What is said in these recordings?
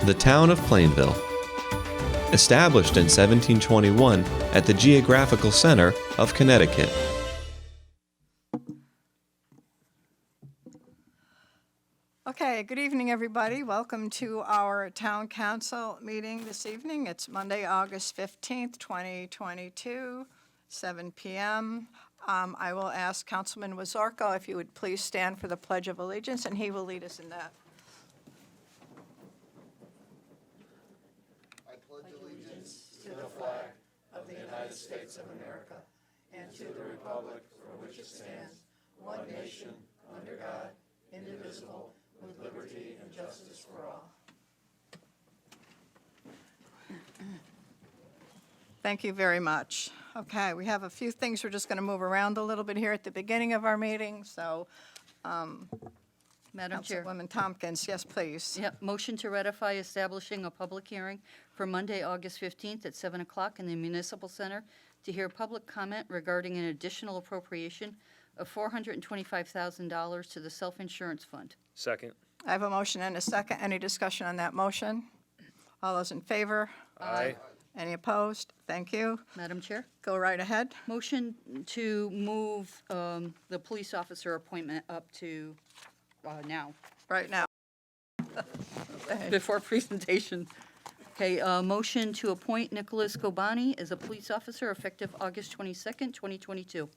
The town of Plainville. Established in 1721 at the geographical center of Connecticut. Okay, good evening, everybody. Welcome to our town council meeting this evening. It's Monday, August 15th, 2022, 7 p.m. I will ask Councilman Wazorko if you would please stand for the Pledge of Allegiance, and he will lead us in that. I pledge allegiance to the flag of the United States of America and to the republic for which it stands, one nation, under God, indivisible, with liberty and justice for all. Thank you very much. Okay, we have a few things we're just going to move around a little bit here at the beginning of our meeting, so Madam Chair. Councilwoman Tompkins, yes, please. Yep, motion to ratify establishing a public hearing for Monday, August 15th at 7 o'clock in the Municipal Center to hear public comment regarding an additional appropriation of $425,000 to the Self-Insurance Fund. Second. I have a motion and a second. Any discussion on that motion? All those in favor? Aye. Any opposed? Thank you. Madam Chair. Go right ahead. Motion to move the police officer appointment up to now, Right now. before presentation. Okay, motion to appoint Nicholas Kobani as a police officer effective August 22nd, 2022.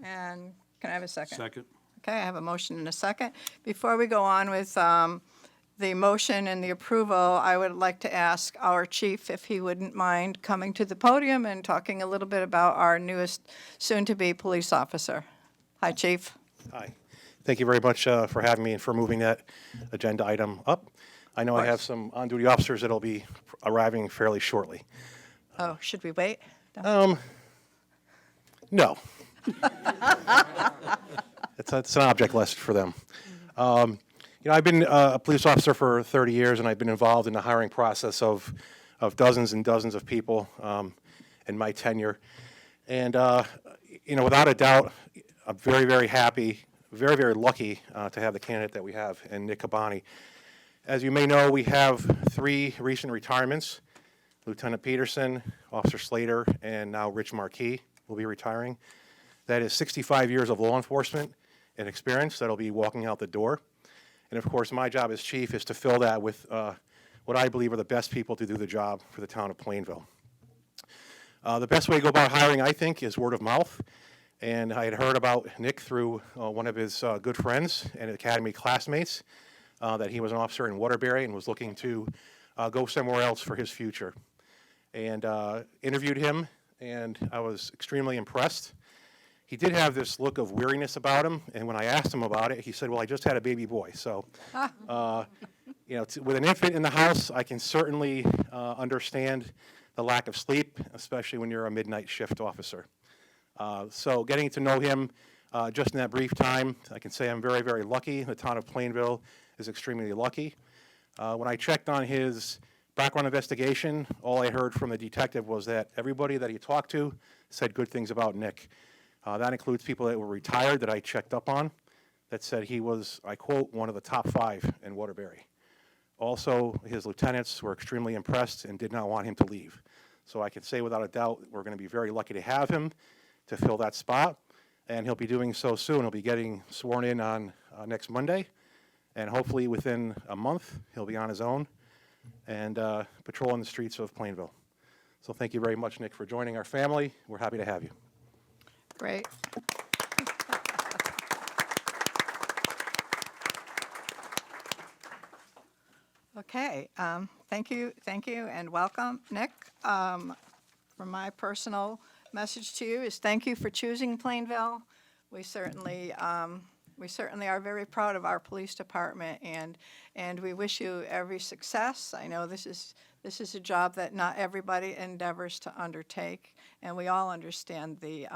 And can I have a second? Second. Okay, I have a motion and a second. Before we go on with the motion and the approval, I would like to ask our chief if he wouldn't mind coming to the podium and talking a little bit about our newest soon-to-be police officer. Hi, Chief. Hi. Thank you very much for having me and for moving that agenda item up. I know I have some on-duty officers that'll be arriving fairly shortly. Oh, should we wait? No. It's an object lesson for them. I've been a police officer for 30 years, and I've been involved in the hiring process of dozens and dozens of people in my tenure. And, without a doubt, I'm very, very happy, very, very lucky to have the candidate that we have in Nick Kobani. As you may know, we have 3 recent retirements. Lieutenant Peterson, Officer Slater, and now Rich Marquis will be retiring. That is 65 years of law enforcement and experience that'll be walking out the door. And of course, my job as chief is to fill that with what I believe are the best people to do the job for the town of Plainville. The best way to go about hiring, I think, is word of mouth. And I had heard about Nick through one of his good friends and academy classmates, that he was an officer in Waterbury and was looking to go somewhere else for his future. And interviewed him, and I was extremely impressed. He did have this look of weariness about him, and when I asked him about it, he said, well, I just had a baby boy. So, with an infant in the house, I can certainly understand the lack of sleep, especially when you're a midnight shift officer. So getting to know him just in that brief time, I can say I'm very, very lucky. The town of Plainville is extremely lucky. When I checked on his background investigation, all I heard from the detective was that everybody that he talked to said good things about Nick. That includes people that were retired that I checked up on that said he was, I quote, one of the top 5 in Waterbury. Also, his lieutenants were extremely impressed and did not want him to leave. So I can say without a doubt we're going to be very lucky to have him to fill that spot, and he'll be doing so soon. He'll be getting sworn in on next Monday, and hopefully within a month he'll be on his own and patrolling the streets of Plainville. So thank you very much, Nick, for joining our family. We're happy to have you. Great. Okay, thank you, and welcome, Nick. From my personal message to you is thank you for choosing Plainville. We certainly are very proud of our police department, and we wish you every success. I know this is a job that not everybody endeavors to undertake, and we all understand the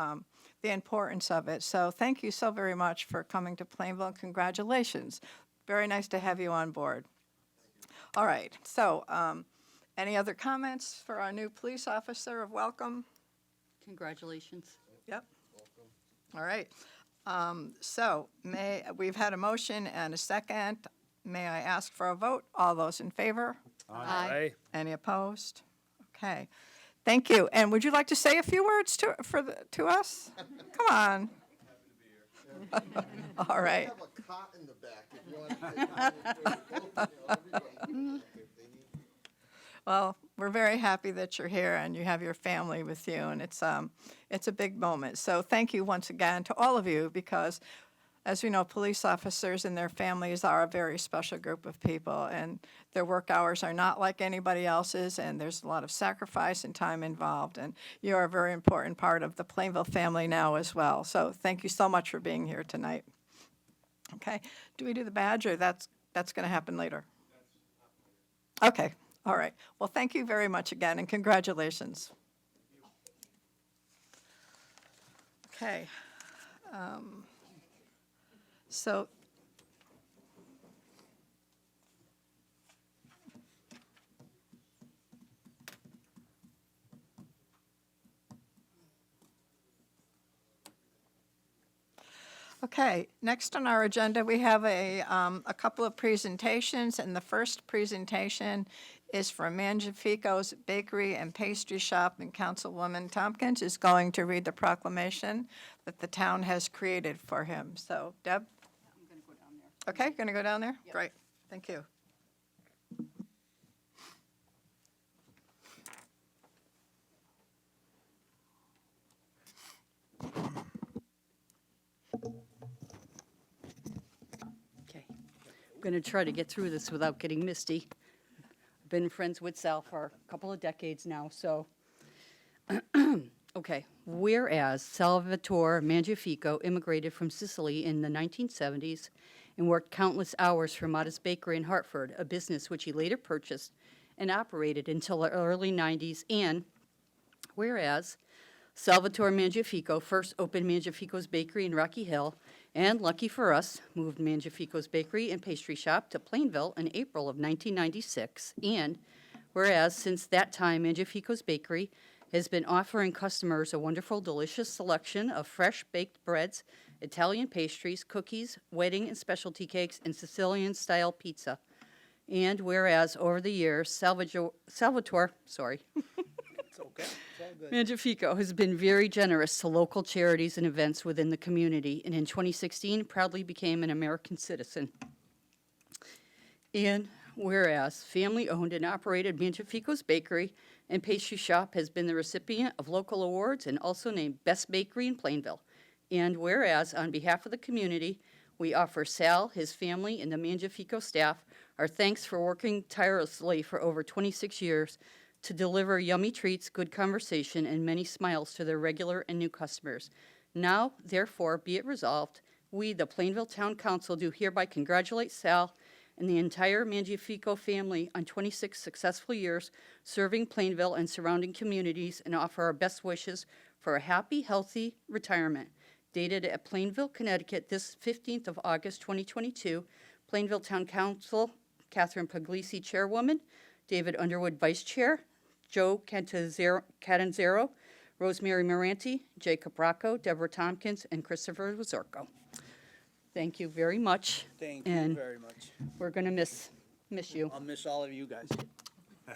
importance of it. So thank you so very much for coming to Plainville, and congratulations. Very nice to have you on board. All right, so any other comments for our new police officer of welcome? Congratulations. Yep. All right. So we've had a motion and a second. May I ask for a vote? All those in favor? Aye. Any opposed? Okay. Thank you. And would you like to say a few words to us? Come on. All right. have a cot in the back if you want to. Well, we're very happy that you're here and you have your family with you, and it's a big moment. So thank you once again to all of you, because as we know, police officers and their families are a very special group of people, and their work hours are not like anybody else's, and there's a lot of sacrifice and time involved, and you are a very important part of the Plainville family now as well. So thank you so much for being here tonight. Okay, do we do the badge, or that's going to happen later? Okay, all right. Well, thank you very much again, and congratulations. Okay. So okay, next on our agenda, we have a couple of presentations, and the first presentation is from Mangiafico's Bakery and Pastry Shop, and Councilwoman Tompkins is going to read the proclamation that the town has created for him. So, Deb? I'm going to go down there. Okay, going to go down there? Great, thank you. Okay. I'm going to try to get through this without getting misty. I've been friends with Sal for a couple of decades now, so. Okay. Whereas Salvatore Mangiafico immigrated from Sicily in the 1970s and worked countless hours for Modest Bakery in Hartford, a business which he later purchased and operated until the early 90s. And whereas Salvatore Mangiafico first opened Mangiafico's Bakery in Rocky Hill, and lucky for us, moved Mangiafico's Bakery and Pastry Shop to Plainville in April of 1996. And whereas since that time, Mangiafico's Bakery has been offering customers a wonderful, delicious selection of fresh baked breads, Italian pastries, cookies, wedding and specialty cakes, and Sicilian-style pizza. And whereas over the years, Salvatore, It's okay. It's all good. Mangiafico has been very generous to local charities and events within the community, and in 2016 proudly became an American citizen. And whereas family-owned and operated Mangiafico's Bakery and Pastry Shop has been the recipient of local awards and also named Best Bakery in Plainville. And whereas on behalf of the community, we offer Sal, his family, and the Mangiafico staff our thanks for working tirelessly for over 26 years to deliver yummy treats, good conversation, and many smiles to their regular and new customers. Now, therefore, be it resolved, we, the Plainville Town Council, do hereby congratulate Sal and the entire Mangiafico family on 26 successful years serving Plainville and surrounding communities, and offer our best wishes for a happy, healthy retirement. Dated at Plainville, Connecticut, this 15th of August, 2022, Plainville Town Council, Catherine Puglisi, Chairwoman, David Underwood, Vice Chair, Joe Catanzaro, Rosemary Moranti, Jacob Rocco, Deborah Tompkins, and Christopher Wazorko. Thank you very much. Thank you And very much. we're going to miss you. I'll miss all of you guys. I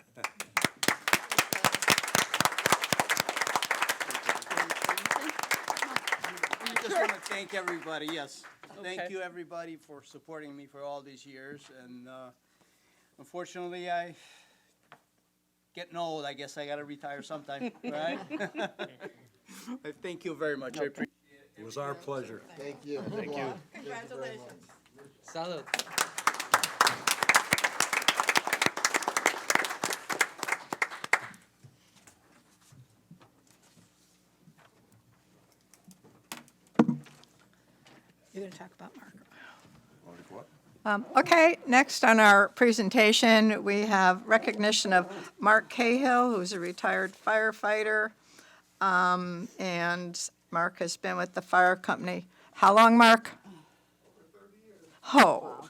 just want to thank everybody, yes. Okay. Thank you, everybody, for supporting me for all these years. And unfortunately, getting old, I guess I got to retire sometime, right? Thank you very much. I appreciate it. It was our pleasure. Thank you. Thank you. Congratulations. Salud. You're going to talk about Mark. Okay, next on our presentation, we have recognition of Mark Cahill, who's a retired firefighter. And Mark has been with the fire company. How long, Mark? Oh,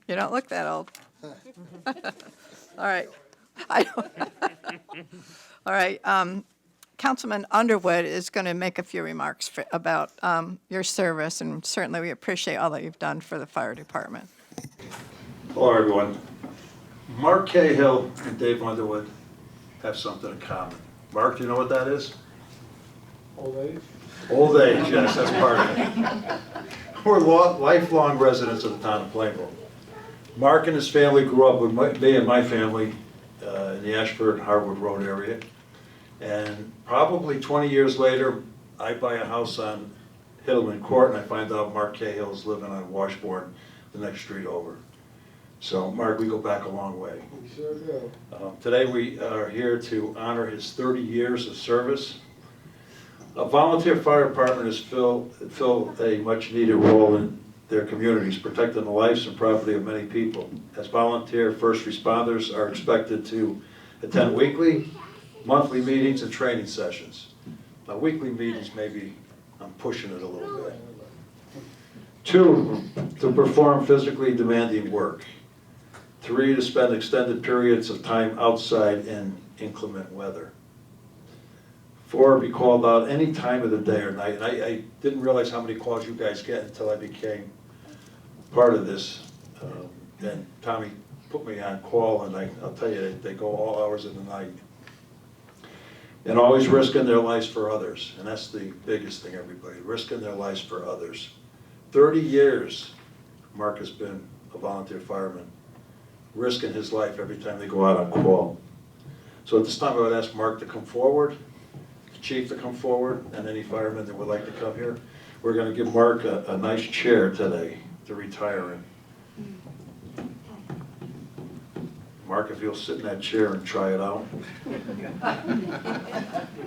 you don't look that old. All right. All right. Councilman Underwood is going to make a few remarks about your service, and certainly we appreciate all that you've done for the fire department. Hello, everyone. Mark Cahill and Dave Underwood have something in common. Mark, do you know what that is? Old age? Old age, yes, that's part of it. We're lifelong residents of the town of Plainville. Mark and his family grew up with me and my family in the Ashford-Harwood Road area. And probably 20 years later, I buy a house on Hittleman Court, and I find out Mark Cahill's living on Washbourne, the next street over. So, Mark, we go back a long way. We sure do. Today, we are here to honor his 30 years of service. A volunteer fire department has filled a much-needed role in their communities, protecting the lives and property of many people. As volunteer first responders are expected to attend weekly, monthly meetings and training sessions. Now, weekly meetings, maybe I'm pushing it a little bit. 2, to perform physically demanding work. 3, to spend extended periods of time outside in inclement weather. 4, be called out any time of the day or night. And I didn't realize how many calls you guys get until I became part of this. And Tommy put me on call, and I'll tell you, they go all hours of the night. And always risking their lives for others. And that's the biggest thing, everybody, risking their lives for others. 30 years Mark has been a volunteer fireman, risking his life every time they go out on call. So at this time, I would ask Mark to come forward, the chief to come forward, and any firemen that would like to come here. We're going to give Mark a nice chair today to retire in. Mark, if you'll sit in that chair and try it out.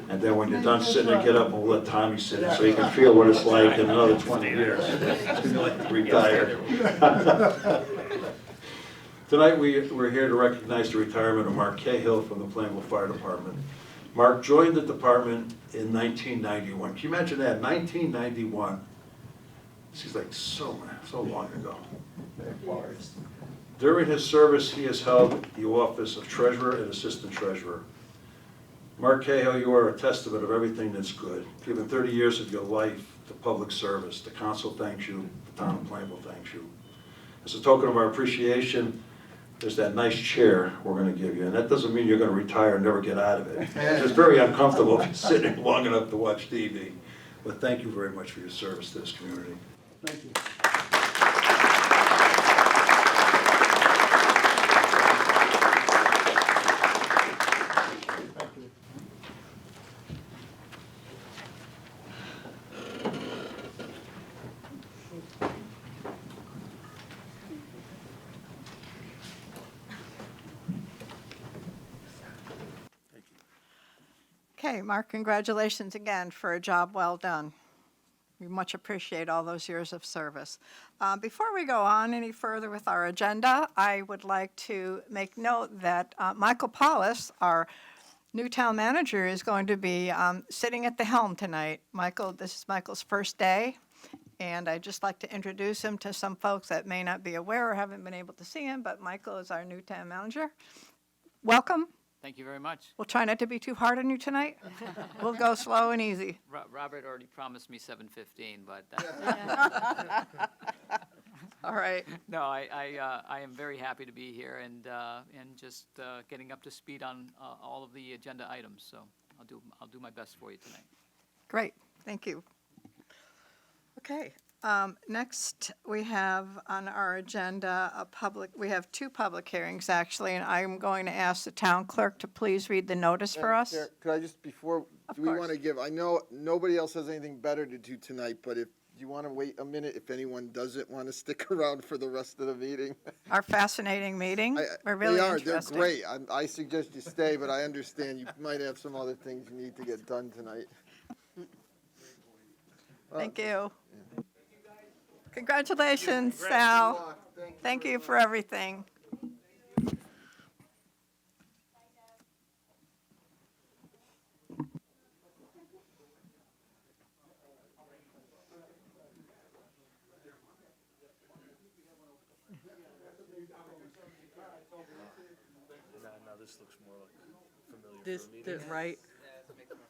And then when you're done sitting, get up and we'll let Tommy sit in so you can feel what it's like in another 20 years. Retire. Tonight we're here to recognize the retirement of Mark Cahill from the Plainville Fire Department. Mark joined the department in 1991. Can you imagine that? 1991. Seems like so long ago. During his service, he has held the office of treasurer and assistant treasurer. Mark Cahill, you are a testament of everything that's good. Given 30 years of your life to public service, the council thanks you, the town of Plainville thanks you. As a token of our appreciation, there's that nice chair we're going to give you. And that doesn't mean you're going to retire and never get out of it. It's just very uncomfortable if you're sitting long enough to watch TV. But thank you very much for your service to this community. Thank you. Okay, Mark, congratulations again for a job well done. We much appreciate all those years of service. Before we go on any further with our agenda, I would like to make note that Michael Paulus, our new town manager, is going to be sitting at the helm tonight. Michael, this is Michael's first day, and I'd just like to introduce him to some folks that may not be aware or haven't been able to see him, but Michael is our new town manager. Welcome. Thank you very much. We'll try not to be too hard on you tonight. We'll go slow and easy. Robert already promised me 7:15, but All right. no, I am very happy to be here and just getting up to speed on all of the agenda items. So I'll do my best for you tonight. Great, thank you. Okay, next we have on our agenda we have 2 public hearings actually, and I'm going to ask the town clerk to please read the notice for us. Could I just, before, Of do we want course. to give, I know nobody else has anything better to do tonight, but if you want to wait a minute, if anyone doesn't want to stick around for the rest of the meeting. Our fascinating meeting, we're really They're interested. great. I suggest you stay, but I understand you might have some other things you need to get done tonight. Thank you. Congratulations, Sal. Thank you for everything. Now this looks more like familiar for a meeting. Right,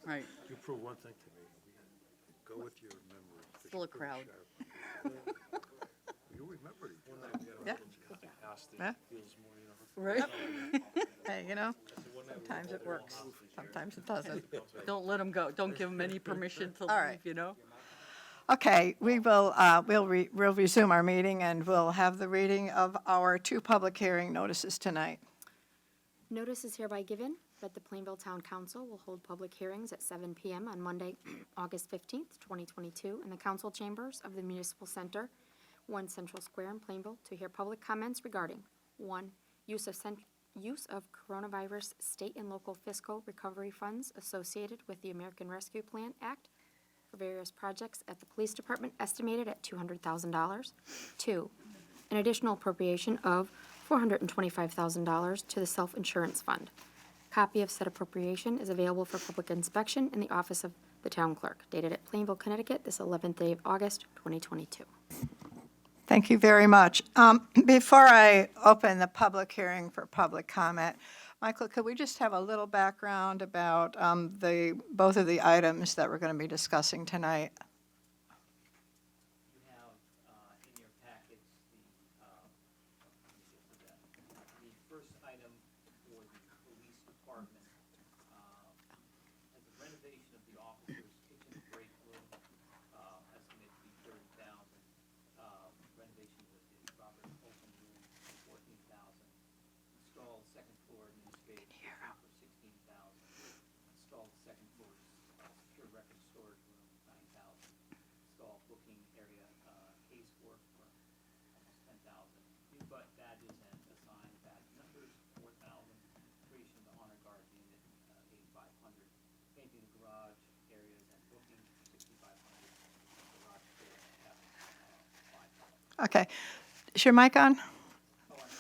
right. You prove one thing to me. Go with your memory. Still a crowd. You Yeah. Yeah. Right? Hey, sometimes it works, sometimes it doesn't. Don't let them go. Don't give them any permission to All right. leave, Okay, we'll resume our meeting, and we'll have the reading of our 2 public hearing notices tonight. Notice is hereby given that the Plainville Town Council will hold public hearings at 7 PM on Monday, August 15th, 2022, in the council chambers of the Municipal Center, 1 Central Square in Plainville, to hear public comments regarding, 1, use of coronavirus state and local fiscal recovery funds associated with the American Rescue Plan Act for various projects at the police department estimated at $200,000. 2, an additional appropriation of $425,000 to the self-insurance fund. Copy of said appropriation is available for public inspection in the office of the town clerk, dated at Plainville, Connecticut, this 11th day of August, 2022. Thank you very much. Before I open the public hearing for public comment, Michael, could we just have a little background about both of the items that we're going to be discussing tonight? You have in your packets the first item for the police department as a renovation of the officers' kitchen break room, estimated to be $30,000. Renovation of the Robert Open room, $14,000. Install second floor administrative kitchen for $16,000. Install second floor secure record storage room, $9,000. Install booking area casework for almost $10,000. New badges and assigned badge numbers, $4,000. Creation of the honor guard unit, $8,500. Painting the garage areas and booking, $6,500. Garage door $5,000. Okay. Is your mic on?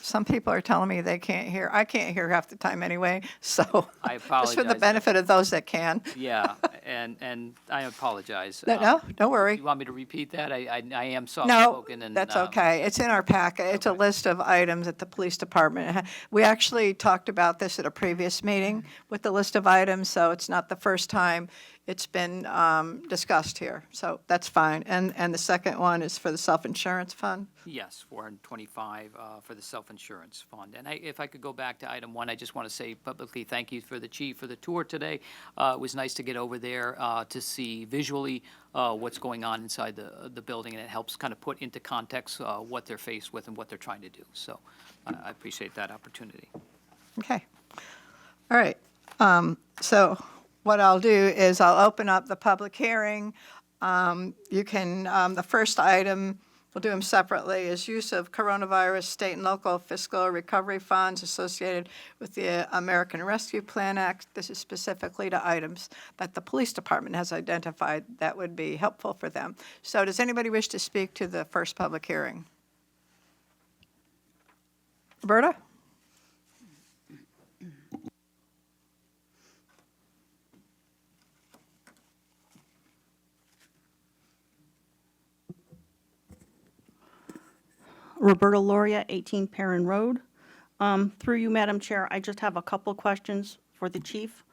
Some people are telling me they can't hear. I can't hear half the time anyway, so. I Just for the apologize. benefit of those that can. Yeah, and I apologize. No, don't worry. You want me to repeat that? I am No, soft-spoken and. that's okay. It's in our packet. It's a list of items that the police department, we actually talked about this at a previous meeting with the list of items, so it's not the first time it's been discussed here. So that's fine. And the second one is for the self-insurance fund? Yes, 425 for the self-insurance fund. And if I could go back to item 1, I just want to say publicly thank you for the chief for the tour today. It was nice to get over there to see visually what's going on inside the building, and it helps kind of put into context what they're faced with and what they're trying to do. So I appreciate that opportunity. Okay. All right. So what I'll do is I'll open up the public hearing. You can, the first item, we'll do them separately, is use of coronavirus state and local fiscal recovery funds associated with the American Rescue Plan Act. This is specifically to items that the police department has identified that would be helpful for them. So does anybody wish to speak to the first public hearing? Roberta? Roberta Loria, 18 Perrin Road. Through you, Madam Chair, I just have a couple questions for the chief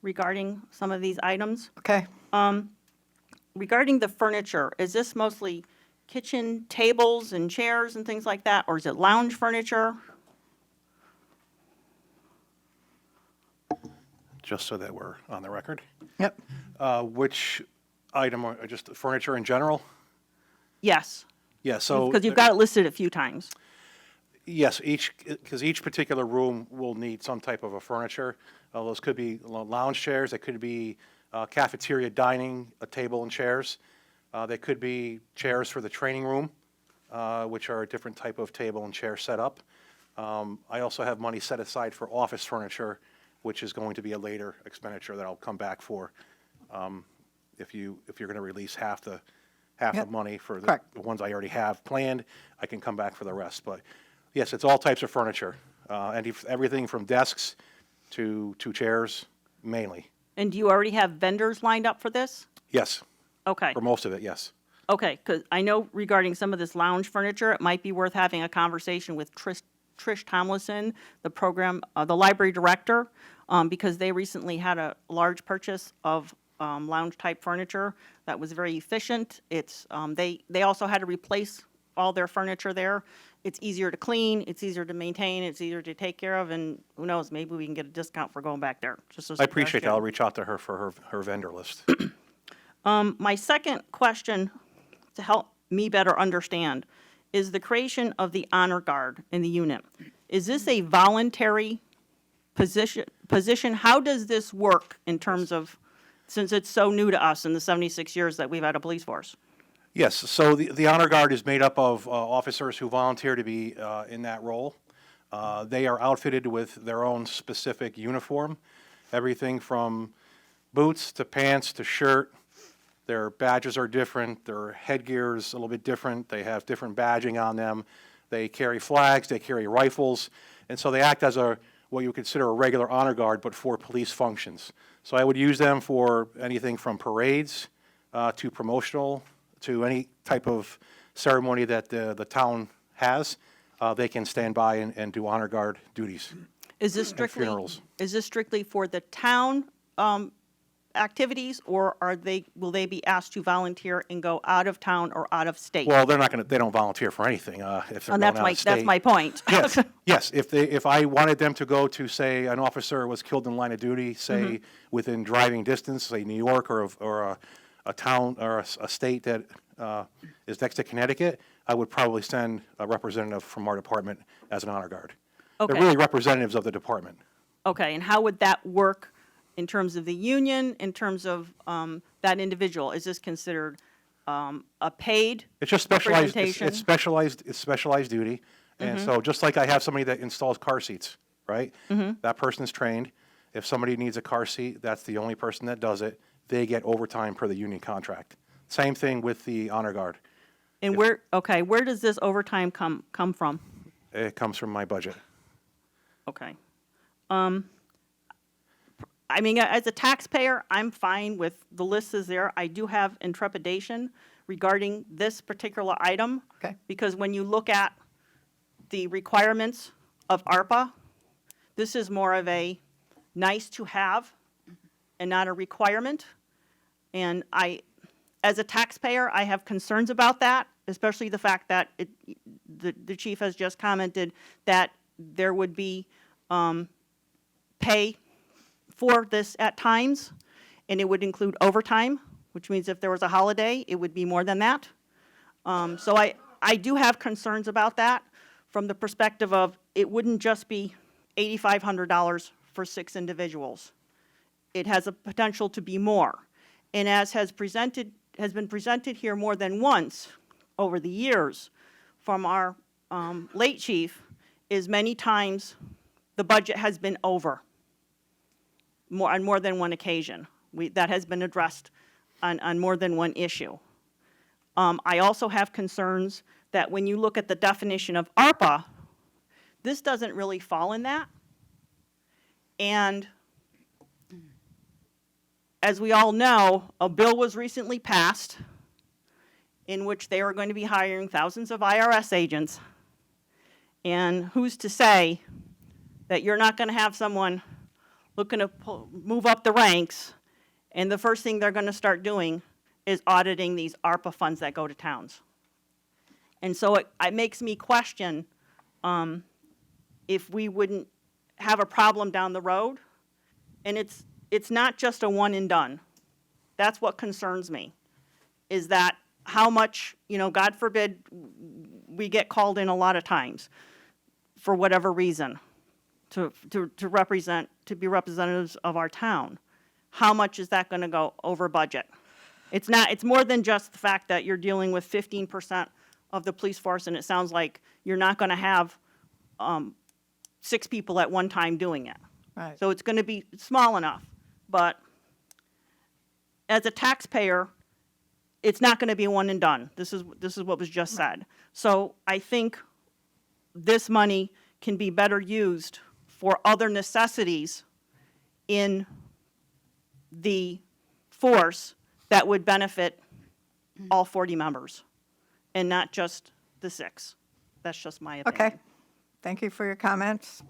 regarding some of these items. Okay. Regarding the furniture, is this mostly kitchen tables and chairs and things like that, or is it lounge furniture? Just so that we're on the record. Yep. Which item, are just the furniture in general? Yes, Yeah, so. because you've got it listed a few times. Yes, because each particular room will need some type of a furniture. Those could be lounge chairs, they could be cafeteria dining, a table and chairs. They could be chairs for the training room, which are a different type of table and chair setup. I also have money set aside for office furniture, which is going to be a later expenditure that I'll come back for. If you're going to release half the Yep. money for the Correct. ones I already have planned, I can come back for the rest. But yes, it's all types of furniture, and everything from desks to chairs, mainly. And do you already have vendors lined up for this? Yes, Okay. for most of it, yes. Okay, because I know regarding some of this lounge furniture, it might be worth having a conversation with Trish Tomlinson, the library director, because they recently had a large purchase of lounge-type furniture that was very efficient. It's, they also had to replace all their furniture there. It's easier to clean, it's easier to maintain, it's easier to take care of, and who knows, maybe we can get a discount for going back there. Just a I appreciate that. I'll suggestion. reach out to her for her vendor list. My second question, to help me better understand, is the creation of the honor guard in the unit. Is this a voluntary position? How does this work in terms of, since it's so new to us in the 76 years that we've had a police force? Yes, so the honor guard is made up of officers who volunteer to be in that role. They are outfitted with their own specific uniform, everything from boots to pants to shirt. Their badges are different, their headgear is a little bit different, they have different badging on them. They carry flags, they carry rifles, and so they act as what you would consider a regular honor guard, but for police functions. So I would use them for anything from parades to promotional, to any type of ceremony that the town has. They can stand by and do honor guard duties. Is this strictly, funerals. is this strictly for the town activities, or will they be asked to volunteer and go out of town or out of state? Well, they don't volunteer for anything if they're And going that's out my, of state. that's my point. Yes, yes. If I wanted them to go to, say, an officer was killed in line of duty, say, Mm-hmm. within driving distance, say New York or a town or a state that is next to Connecticut, I would probably send a representative from our department as an honor guard. Okay. They're really representatives of the department. Okay, and how would that work in terms of the union, in terms of that individual? Is this considered a paid It's just specialized. representation? It's specialized. It's specialized duty, and so just like I have somebody that installs car seats, right? That person is trained. If somebody needs a car seat, that's the only person that does it. They get overtime per the union contract. Same thing with the honor guard. And where does this overtime come from? It comes from my budget. Okay. I mean, as a taxpayer, I'm fine with the list is there. I do have intrepidation regarding this particular item. Okay. Because when you look at the requirements of ARPA, this is more of a nice to have and not a requirement. And as a taxpayer, I have concerns about that, especially the fact that the chief has just commented that there would be pay for this at times, and it would include overtime, which means if there was a holiday, it would be more than that. So I do have concerns about that from the perspective of it wouldn't just be $8,500 for 6 individuals. It has a potential to be more. And as has been presented here more than once over the years from our late chief, is many times the budget has been over on more than one occasion. That has been addressed on more than one issue. I also have concerns that when you look at the definition of ARPA, this doesn't really fall in that. And as we all know, a bill was recently passed in which they are going to be hiring thousands of IRS agents. And who's to say that you're not going to have someone looking to move up the ranks, and the first thing they're going to start doing is auditing these ARPA funds that go to towns. And so it makes me question if we wouldn't have a problem down the road. And it's not just a one and done. That's what concerns me, is that how much, God forbid, we get called in a lot of times for whatever reason to be representatives of our town. How much is that going to go over budget? It's more than just the fact that you're dealing with 15% of the police force, and it sounds like you're not going to have 6 people at one time doing it. Right. So it's going to be small enough. But as a taxpayer, it's not going to be one and done. This is what was just said. So I think this money can be better used for other necessities in the force that would benefit all 40 members and not just the 6. That's just my opinion. Okay. Thank you for your comments.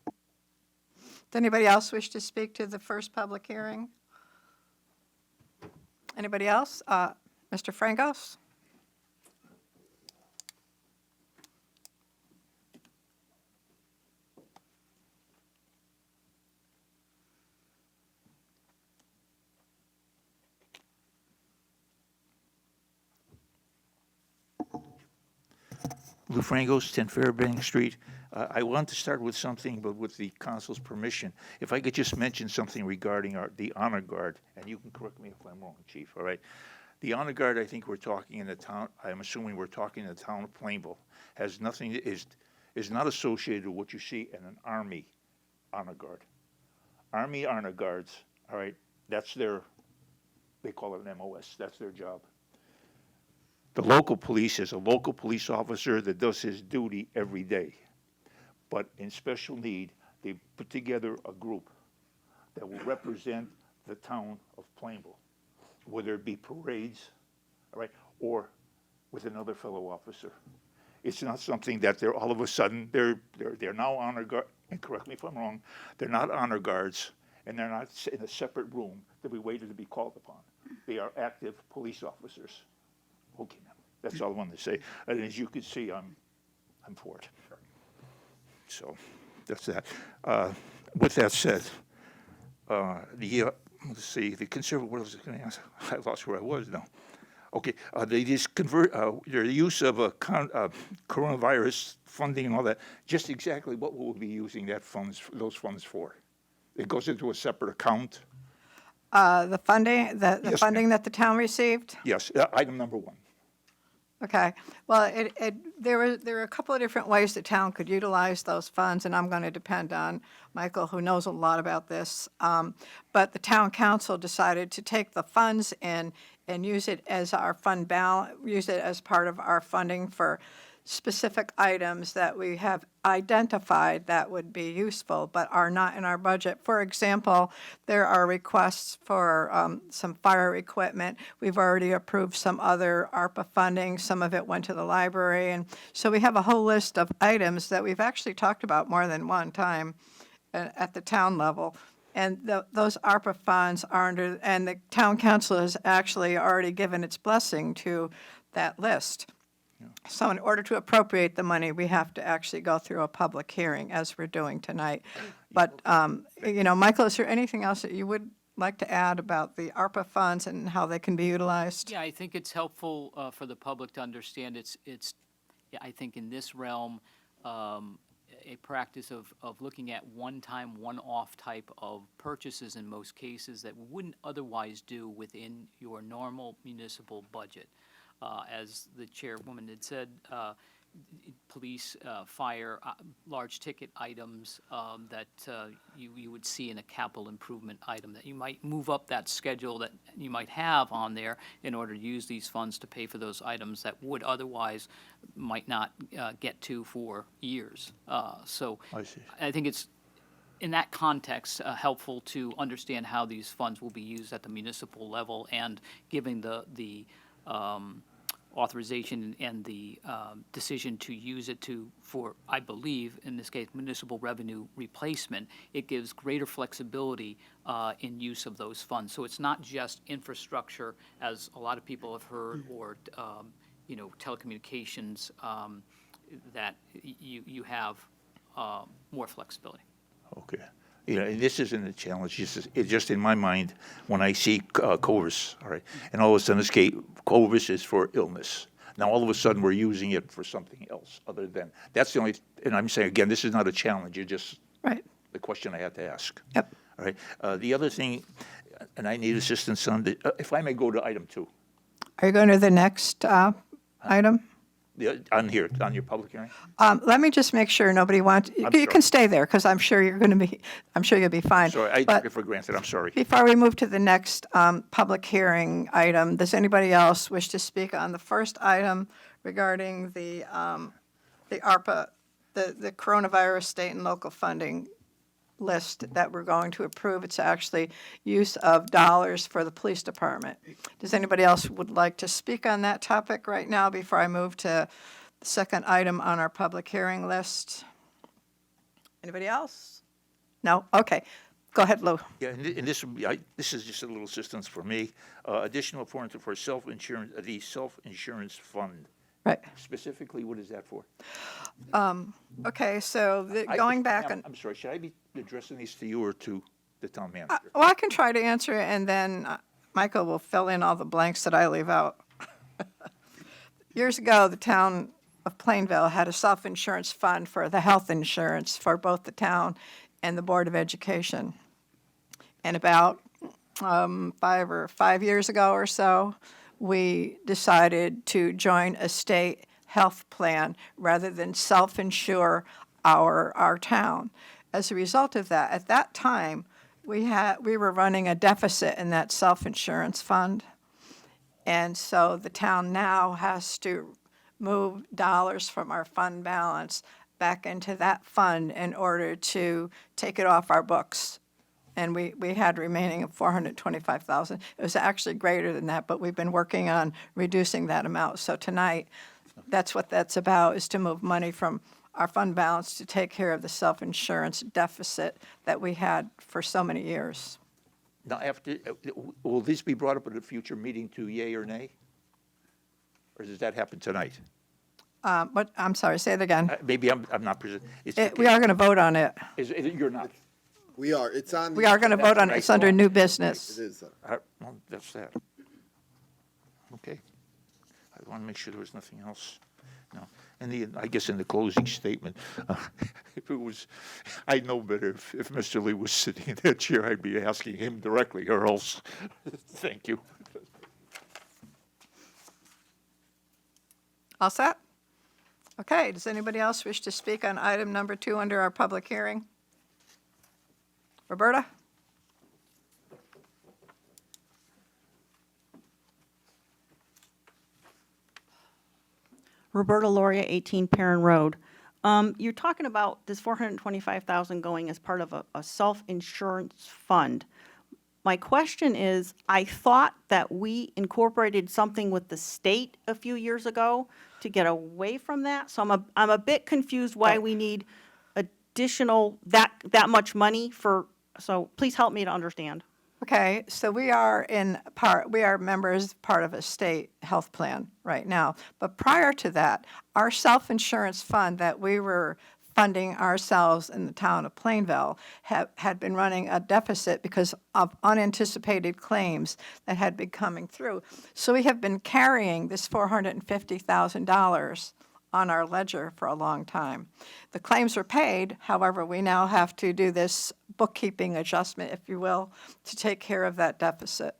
Does anybody else wish to speak to the first public hearing? Anybody else? Mr. Frangos? Lou Frangos, 10 Fairbank Street. I want to start with something, but with the council's permission. If I could just mention something regarding the honor guard, and you can correct me if I'm wrong, Chief, all right? The honor guard, I think we're talking in the town, I'm assuming we're talking in the town of Plainville, has nothing, is not associated with what you see in an Army honor guard. Army honor guards, all right, that's their, they call it an MOS, that's their job. The local police is a local police officer that does his duty every day. But in special need, they put together a group that will represent the town of Plainville, whether it be parades, all right, or with another fellow officer. It's not something that they're all of a sudden, they're now honor guard, and correct me if I'm wrong, they're not honor guards, and they're not in a separate room that we waited to be called upon. They are active police officers. Okay, now, that's all I wanted to say. And as you can see, I'm for it. So, that's that. With that said, let's see, the conservative, what was I going to ask? I lost where I was now. Okay, they just convert, their use of coronavirus funding and all that, just exactly what will we be using those funds for? It goes into a separate account? The funding, the Yes, funding ma'am. that the town received? Yes, item number 1. Okay, well, there were a couple of different ways the town could utilize those funds, and I'm going to depend on Michael, who knows a lot about this. But the town council decided to take the funds in and use it as our fund balance, use it as part of our funding for specific items that we have identified that would be useful but are not in our budget. For example, there are requests for some fire equipment. We've already approved some other ARPA funding. Some of it went to the library. And so we have a whole list of items that we've actually talked about more than one time at the town level. And those ARPA funds are under, and the town council has actually already given its blessing to that list. So in order to appropriate the money, we have to actually go through a public hearing, as we're doing tonight. But, Michael, is there anything else that you would like to add about the ARPA funds and how they can be utilized? Yeah, I think it's helpful for the public to understand I think in this realm, a practice of looking at one-time, one-off type of purchases in most cases that we wouldn't otherwise do within your normal municipal budget. As the chairwoman had said, police, fire, large ticket items that you would see in a capital improvement item, that you might move up that schedule that you might have on there in order to use these funds to pay for those items that would otherwise might not get to for years. So I see. I think it's, in that context, helpful to understand how these funds will be used at the municipal level, and giving the authorization and the decision to use it for, I believe, in this case, municipal revenue replacement. It gives greater flexibility in use of those funds. So it's not just infrastructure, as a lot of people have heard, or telecommunications, that you have more flexibility. Okay. And this isn't a challenge. It's just in my mind when I see COVIS, all right, and all of a sudden, COVIS is for illness. Now, all of a sudden, we're using it for something else other than, that's the only, and I'm saying, again, this is not a challenge. It's just Right. the question I had to ask. Yep. All right. The other thing, and I need assistance on the, if I may go to item 2. Are you going to the next item? On here, on your public hearing? Let me just make sure nobody wants, you sorry. can stay there, because I'm sure you'll be fine. Sorry, I But took it for granted. I'm sorry. before we move to the next public hearing item, does anybody else wish to speak on the first item regarding the ARPA, the coronavirus state and local funding list that we're going to approve? It's actually use of dollars for the police department. Does anybody else would like to speak on that topic right now before I move to the second item on our public hearing list? Anybody else? No? Okay. Go ahead, Lou. Yeah, and this would be, this is just a little assistance for me. Additional for self-insurance, the self-insurance fund. Right. Specifically, what is that for? Okay, so going back Ma'am, on, I'm sorry, should I be addressing these to you or to the town manager? well, I can try to answer it, and then Michael will fill in all the blanks that I leave out. Years ago, the town of Plainville had a self-insurance fund for the health insurance for both the town and the Board of Education. And about 5 years ago or so, we decided to join a state health plan rather than self-insure our town. As a result of that, at that time, we were running a deficit in that self-insurance fund. And so the town now has to move dollars from our fund balance back into that fund in order to take it off our books. And we had remaining of $425,000. It was actually greater than that, but we've been working on reducing that amount. So tonight, that's what that's about, is to move money from our fund balance to take care of the self-insurance deficit that we had for so many years. Now, will this be brought up at a future meeting to yea or nay? Or does that happen tonight? But, I'm sorry, say it again. Maybe I'm not present. We are going to vote on it. You're not. We are, it's on. We are going to vote on it. It's under new business. It is. Well, that's that. Okay. I want to make sure there was nothing else. No. And I guess in the closing statement, if it was, I know better if Mr. Lee was sitting in that chair, I'd be asking him directly, or else. Thank you. All set? Okay, does anybody else wish to speak on item number 2 under our public hearing? Roberta? Roberta Loria, 18 Perrin Road. You're talking about this $425,000 going as part of a self-insurance fund. My question is, I thought that we incorporated something with the state a few years ago to get away from that. So I'm a bit confused why we need additional, that much money for, so please help me to understand. Okay, so we are members, part of a state health plan right now. But prior to that, our self-insurance fund that we were funding ourselves in the town of Plainville had been running a deficit because of unanticipated claims that had been coming through. So we have been carrying this $450,000 on our ledger for a long time. The claims were paid, however, we now have to do this bookkeeping adjustment, if you will, to take care of that deficit.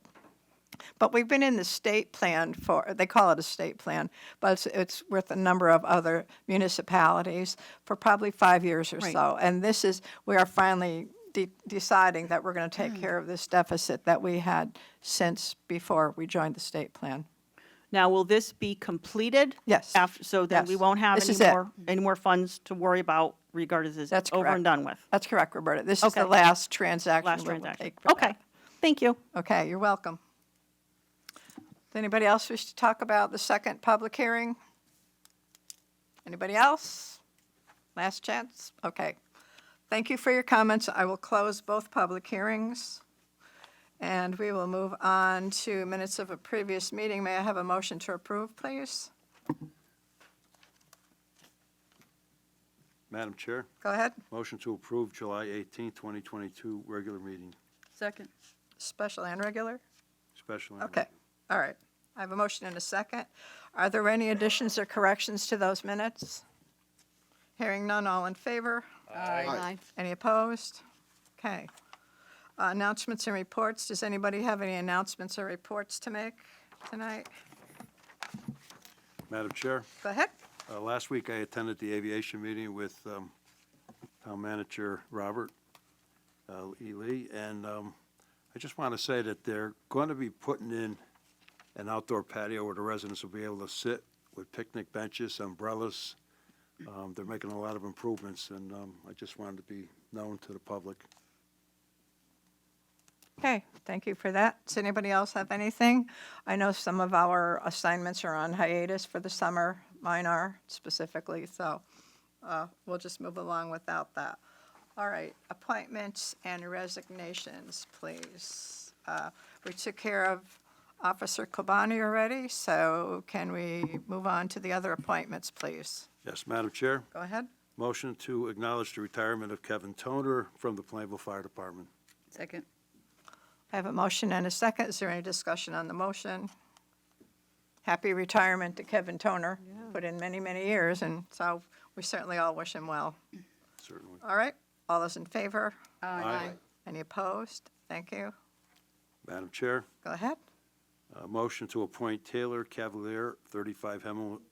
But we've been in the state plan they call it a state plan, but it's with a number of other municipalities for probably 5 years or so. And we are finally deciding that we're going to take care of this deficit that we had since before we joined the state plan. Now, will this be completed? Yes. So then we Yes. won't have This is it. any more funds to worry about regarding this That's over correct. and done with? That's correct, Roberta. This is the Okay. last transaction Last we will transaction. take for Okay, that. thank you. Okay, you're welcome. Does anybody else wish to talk about the second public hearing? Anybody else? Last chance? Okay. Thank you for your comments. I will close both public hearings. And we will move on to minutes of a previous meeting. May I have a motion to approve, please? Madam Chair, Go ahead. motion to approve July 18th, 2022 regular meeting, Second. Special and regular? special. and Okay, all right. I have a motion and a second. Are there any additions or corrections to those minutes? Hearing none, all in favor? Aye. Any opposed? Okay. Announcements and reports. Does anybody have any announcements or reports to make tonight? Madam Chair, Go ahead. last week I attended the aviation meeting with Town Manager Robert E. Lee, and I just want to say that they're going to be putting in an outdoor patio where the residents will be able to sit with picnic benches, umbrellas. They're making a lot of improvements, and I just wanted to be known to the public. Okay, thank you for that. Does anybody else have anything? I know some of our assignments are on hiatus for the summer, mine are specifically, so we'll just move along without that. All right, appointments and resignations, please. We took care of Officer Kobani already, so can we move on to the other appointments, please? Yes, Madam Chair, Go ahead. motion to acknowledge the retirement of Kevin Toner from the Plainville Fire Department. Second. I have a motion and a second. Is there any discussion on the motion? happy retirement to Kevin Toner. Put in many, many years, and so we certainly all wish him well. Certainly. All right, all those in favor? Aye. Any opposed? Thank you. Madam Chair, Go ahead. motion to appoint Taylor Cavalier, 35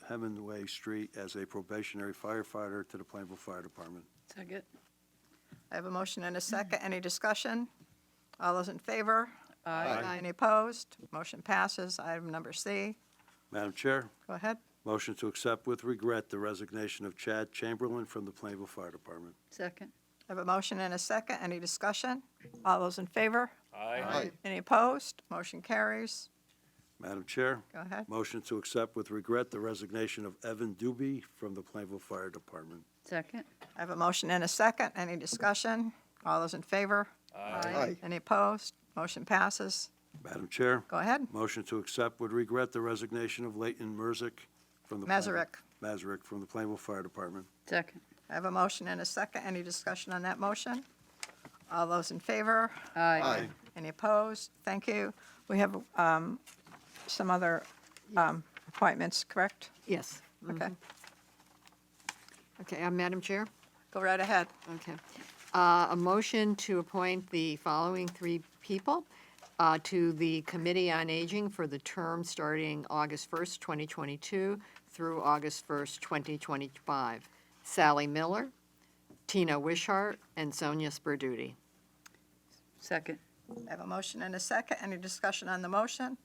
Hemingway Street, as a probationary firefighter to the Plainville Fire Department. Second. I have a motion and a second. Any discussion? All those in favor? Aye. Any opposed? Motion passes. Item number C. Madam Chair, Go ahead. motion to accept with regret the resignation of Chad Chamberlain from the Plainville Fire Department. Second. I have a motion and a second. Any discussion? All those in favor? Aye. Any opposed? Motion carries. Madam Chair, Go ahead. motion to accept with regret the resignation of Evan Doobie from the Plainville Fire Department. Second. I have a motion and a second. Any discussion? All those in favor? Aye. Any opposed? Motion passes. Madam Chair, Go ahead. motion to accept with regret the resignation of Leighton Merzick from the. Mazurek. Mazurek from the Plainville Fire Department. Second. I have a motion and a second. Any discussion on that motion? All those in favor? Aye. Any opposed? Thank you. We have some other appointments, correct? Yes. Okay, Okay, Madam Chair? go right ahead. Okay. A motion to appoint the following three people to the Committee on Aging for the term starting August 1st, 2022 through August 1st, 2025. Sally Miller, Tina Wishart, and Sonia Sperduti. Second. I have a motion and a second. Any discussion on the motion?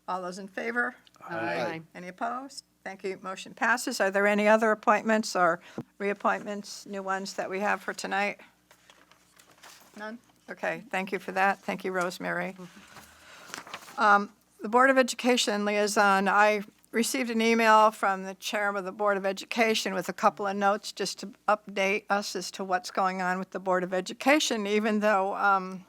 All those in favor? Aye. Any opposed? Thank you. Motion passes. Are there any other appointments or reappointments, new ones that we have for tonight? None? Okay, thank you for that. Thank you, Rosemary. The Board of Education liaison, I received an email from the chairman of the Board of Education with a couple of notes just to update us as to what's going on with the Board of Education, even though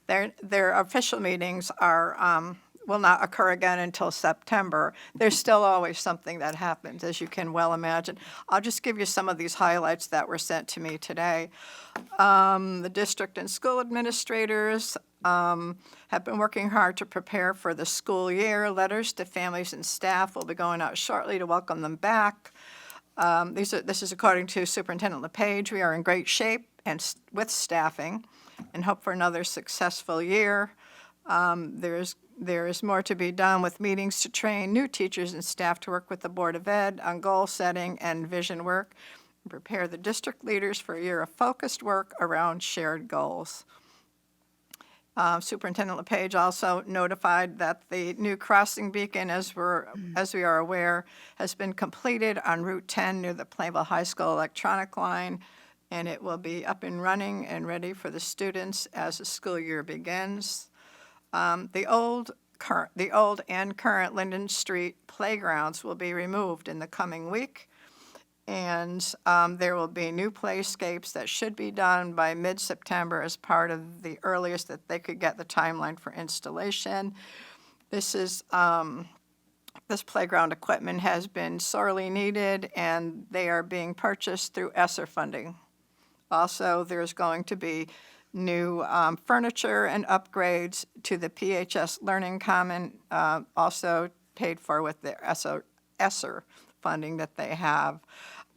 their official meetings are will not occur again until September. There's still always something that happens, as you can well imagine. I'll just give you some of these highlights that were sent to me today. The district and school administrators have been working hard to prepare for the school year. Letters to families and staff will be going out shortly to welcome them back. This is according to Superintendent LePage. We are in great shape and with staffing and hope for another successful year. There is more to be done with meetings to train new teachers and staff to work with the Board of Ed on goal setting and vision work, and prepare the district leaders for a year of focused work around shared goals. Superintendent LePage also notified that the new crossing beacon, as we are aware, has been completed on Route 10 near the Plainville High School electronic line, and it will be up and running and ready for the students as the school year begins. The old and current Linden Street playgrounds will be removed in the coming week, and there will be new playscapes that should be done by mid-September as part of the earliest that they could get the timeline for installation. This playground equipment has been sorely needed, and they are being purchased through ESSER funding. Also, there's going to be new furniture and upgrades to the PHS Learning Common, also paid for with the ESSER funding that they have.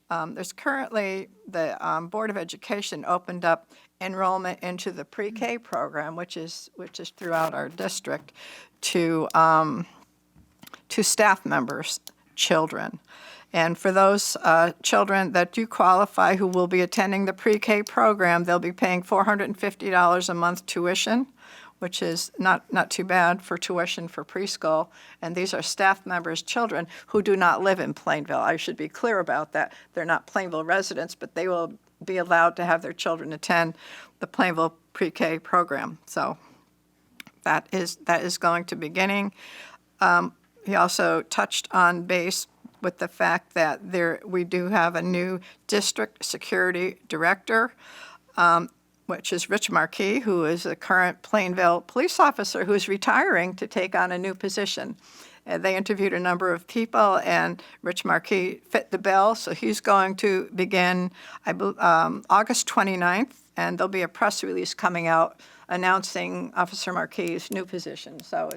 There's currently, the Board of Education opened up enrollment into the pre-K program, which is throughout our district, to staff members, children. And for those children that do qualify who will be attending the pre-K program, they'll be paying $450 a month tuition, which is not too bad for tuition for preschool. And these are staff members' children who do not live in Plainville. I should be clear about that. They're not Plainville residents, but they will be allowed to have their children attend the Plainville pre-K program. So that is going to be beginning. He also touched on base with the fact that we do have a new district security director, which is Rich Markey, who is a current Plainville police officer who's retiring to take on a new position. They interviewed a number of people, and Rich Markey fit the bill, so he's going to begin August 29th, and there'll be a press release coming out announcing Officer Markey's new position. So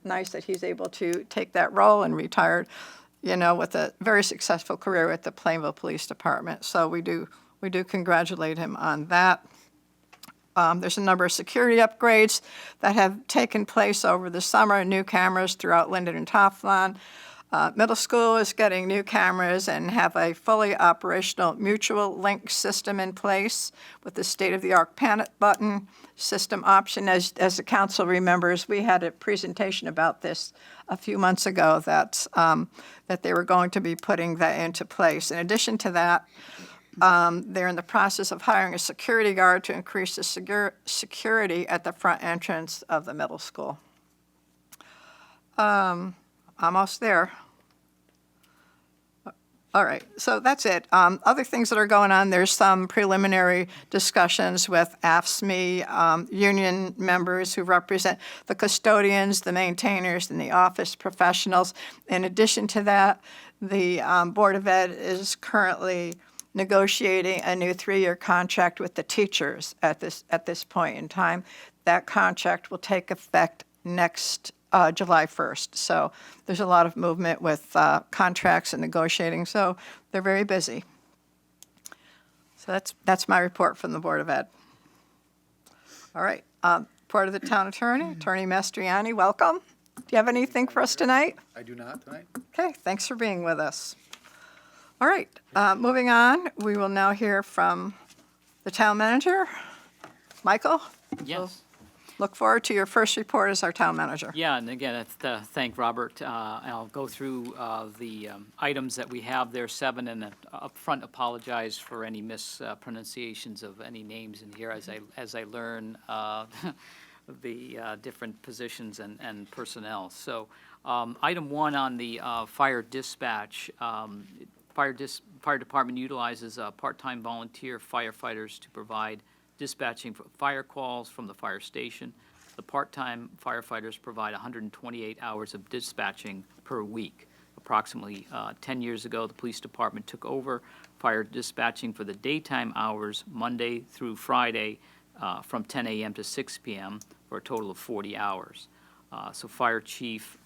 nice that he's able to take that role and retired, with a very successful career with the Plainville Police Department. So we do congratulate him on that. There's a number of security upgrades that have taken place over the summer, new cameras throughout Linden and Toftlon. Middle school is getting new cameras and have a fully operational mutual link system in place with the state-of-the-art panic button system option. As the council remembers, we had a presentation about this a few months ago that they were going to be putting that into place. In addition to that, they're in the process of hiring a security guard to increase the security at the front entrance of the middle school. Almost there. All right, so that's it. Other things that are going on, there's some preliminary discussions with AFSCME union members who represent the custodians, the maintainers, and the office professionals. In addition to that, the Board of Ed is currently negotiating a new 3-year contract with the teachers at this point in time. That contract will take effect next July 1st. So there's a lot of movement with contracts and negotiating, so they're very busy. So that's my report from the Board of Ed. All right, report of the Town Attorney, Attorney Mastriani, welcome. Do you have anything for us tonight? I do not tonight. Okay, thanks for being with us. All right, moving on, we will now hear from the Town Manager, Michael. Yes. Look forward to your first report as our Town Manager. Yeah, and again, that's thank Robert. I'll go through the items that we have there, 7, and upfront apologize for any mispronunciations of any names in here as I learn the different positions and personnel. So item 1 on the fire dispatch. Fire department utilizes part-time volunteer firefighters to provide dispatching for fire calls from the fire station. The part-time firefighters provide 128 hours of dispatching per week. Approximately 10 years ago, the police department took over fire dispatching for the daytime hours, Monday through Friday, from 10 a.m. to 6 p.m. for a total of 40 hours. So Fire Chief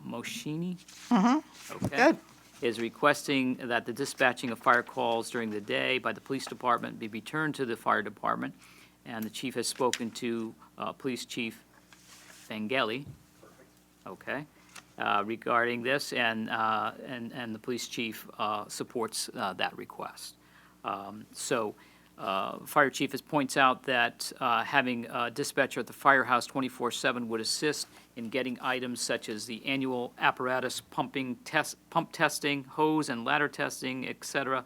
Moschini? Okay. Good. Is requesting that the dispatching of fire calls during the day by the police department be returned to the fire department. And the chief has spoken to Police Chief Vangeli, okay, regarding this, and the police chief supports that request. Fire chief points out that having a dispatcher at the firehouse 24/7 would assist in getting items such as the annual apparatus pump testing, hose and ladder testing, etc.,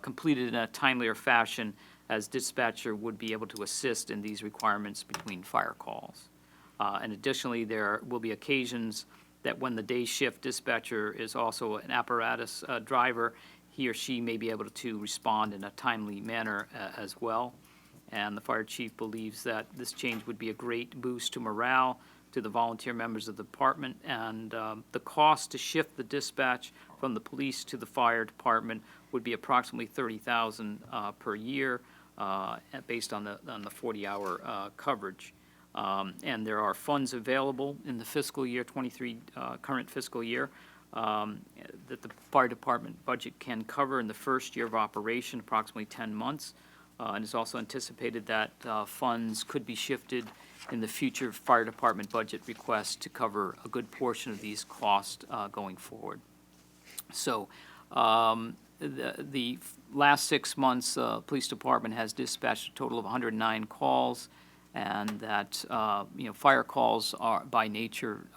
completed in a timelier fashion, as dispatcher would be able to assist in these requirements between fire calls. And additionally, there will be occasions that when the day shift dispatcher is also an apparatus driver, he or she may be able to respond in a timely manner as well. And the fire chief believes that this change would be a great boost to morale, to the volunteer members of the department, and the cost to shift the dispatch from the police to the fire department would be approximately $30,000 per year, based on the 40-hour coverage. And there are funds available in the fiscal year 23, current fiscal year, that the fire department budget can cover in the first year of operation, approximately 10 months. And it's also anticipated that funds could be shifted in the future fire department budget requests to cover a good portion of these costs going forward. So the last 6 months, police department has dispatched a total of 109 calls, and that fire calls are by nature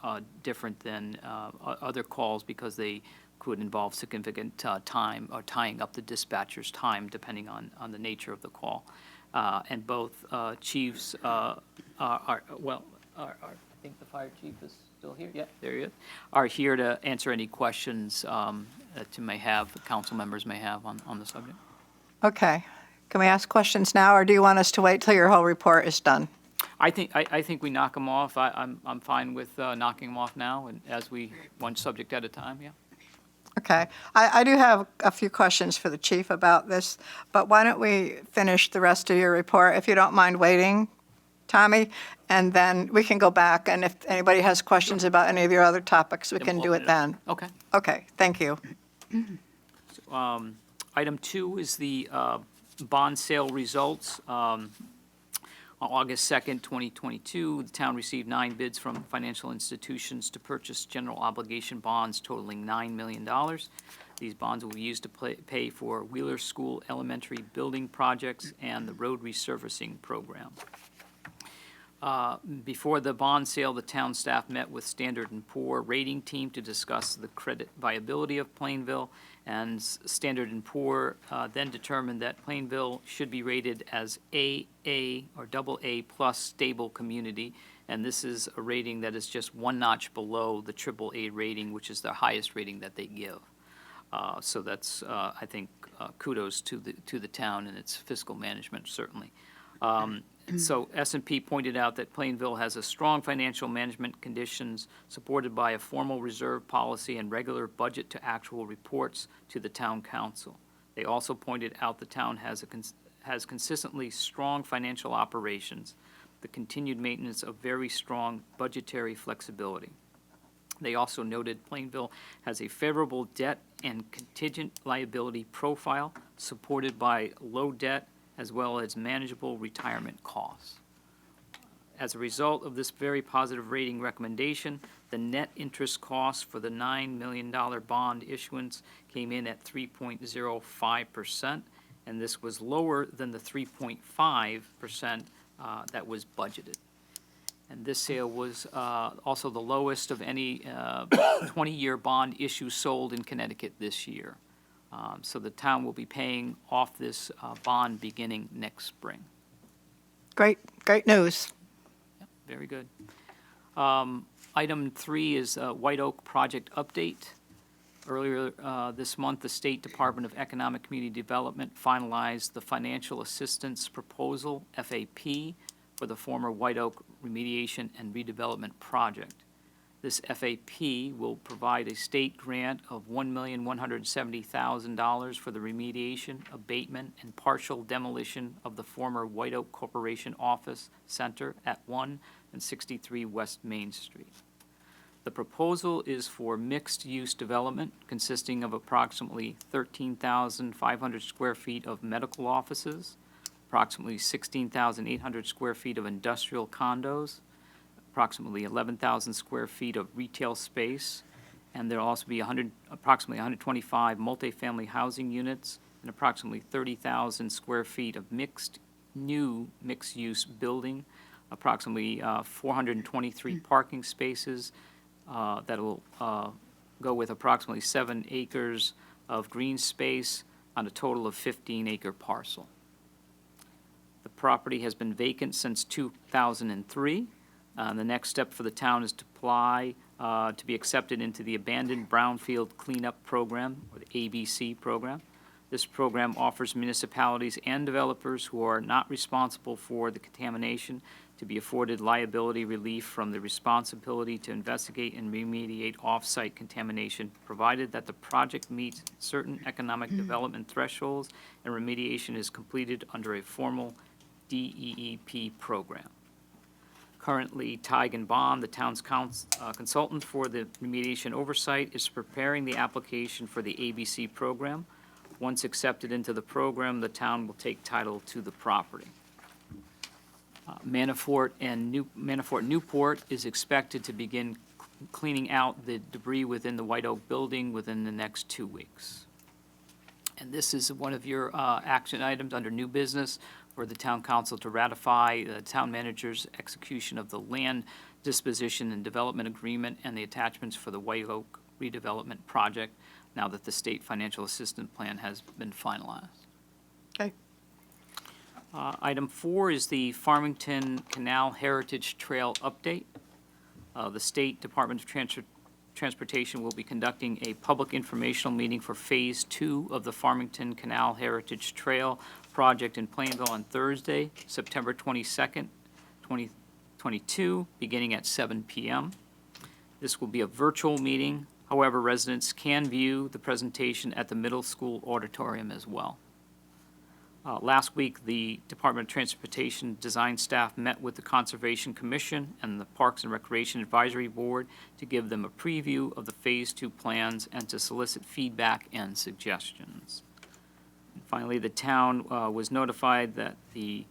different than other calls because they could involve significant time or tying up the dispatcher's time depending on the nature of the call. And both chiefs I think the fire chief is still here. Yeah, there he is. Are here to answer any questions that you may have, the council members may have on the subject. Okay. Can we ask questions now, or do you want us to wait till your whole report is done? I think we knock them off. I'm fine with knocking them off now, and as we one subject at a time. Yeah. Okay. I do have a few questions for the chief about this, but why don't we finish the rest of your report, if you don't mind waiting Tommy, and then we can go back, and if anybody has questions about any of your other topics, we Then can we'll do open it it up. then. Okay. Okay, thank you. Item 2 is the bond sale results. On August 2nd, 2022, the town received 9 bids from financial institutions to purchase general obligation bonds totaling $9 million. These bonds will be used to pay for Wheeler School elementary building projects and the road resurfacing program. Before the bond sale, the town staff met with Standard & Poor rating team to discuss the credit viability of Plainville, and Standard & Poor then determined that Plainville should be rated as AA or AA plus stable community, and this is a rating that is just one notch below the AAA rating, which is the highest rating that they give. So that's, I think, kudos to the town and its fiscal management, certainly. So S&P pointed out that Plainville has a strong financial management conditions supported by a formal reserve policy and regular budget to actual reports to the town council. They also pointed out the town has consistently strong financial operations, the continued maintenance of very strong budgetary flexibility. They also noted Plainville has a favorable debt and contingent liability profile supported by low debt as well as manageable retirement costs. As a result of this very positive rating recommendation, the net interest cost for the $9 million bond issuance came in at 3.05%, and this was lower than the 3.5% that was budgeted. And this sale was also the lowest of any 20-year bond issue sold in Connecticut this year. So the town will be paying off this bond beginning next spring. Great news. Yep, very good. Item 3 is White Oak project update. Earlier this month, the State Department of Economic Community Development finalized the financial assistance proposal, FAP, for the former White Oak remediation and redevelopment project. This FAP will provide a state grant of $1,170,000 for the remediation, abatement, and partial demolition of the former White Oak Corporation Office Center at 1 and 63 West Main Street. The proposal is for mixed-use development consisting of approximately 13,500 square feet of medical offices, approximately 16,800 square feet of industrial condos, approximately 11,000 square feet of retail space, and there'll also be approximately 125 multifamily housing units and approximately 30,000 square feet of new mixed-use building, approximately 423 parking spaces that will go with approximately 7 acres of green space on a total of 15-acre parcel. The property has been vacant since 2003. The next step for the town is to apply to be accepted into the Abandoned Brownfield Cleanup Program, or the ABC program. This program offers municipalities and developers who are not responsible for the contamination to be afforded liability relief from the responsibility to investigate and remediate off-site contamination, provided that the project meets certain economic development thresholds and remediation is completed under a formal DEEP program. Currently, Tig & Bond, the town's consultant for the remediation oversight, is preparing the application for the ABC program. Once accepted into the program, the town will take title to the property. Manafort Newport is expected to begin cleaning out the debris within the White Oak building within the next 2 weeks. And this is one of your action items under new business for the town council to ratify the town manager's execution of the land disposition and development agreement and the attachments for the White Oak redevelopment project now that the state financial assistance plan has been finalized. Okay. Item 4 is the Farmington Canal Heritage Trail update. The State Department of Transportation will be conducting a public informational meeting for Phase 2 of the Farmington Canal Heritage Trail project in Plainville on Thursday, September 22nd, 2022, beginning at 7 p.m. This will be a virtual meeting. However, residents can view the presentation at the middle school auditorium as well. Last week, the Department of Transportation design staff met with the Conservation Commission and the Parks and Recreation Advisory Board to give them a preview of the Phase 2 plans and to solicit feedback and suggestions. And finally, the town was notified that the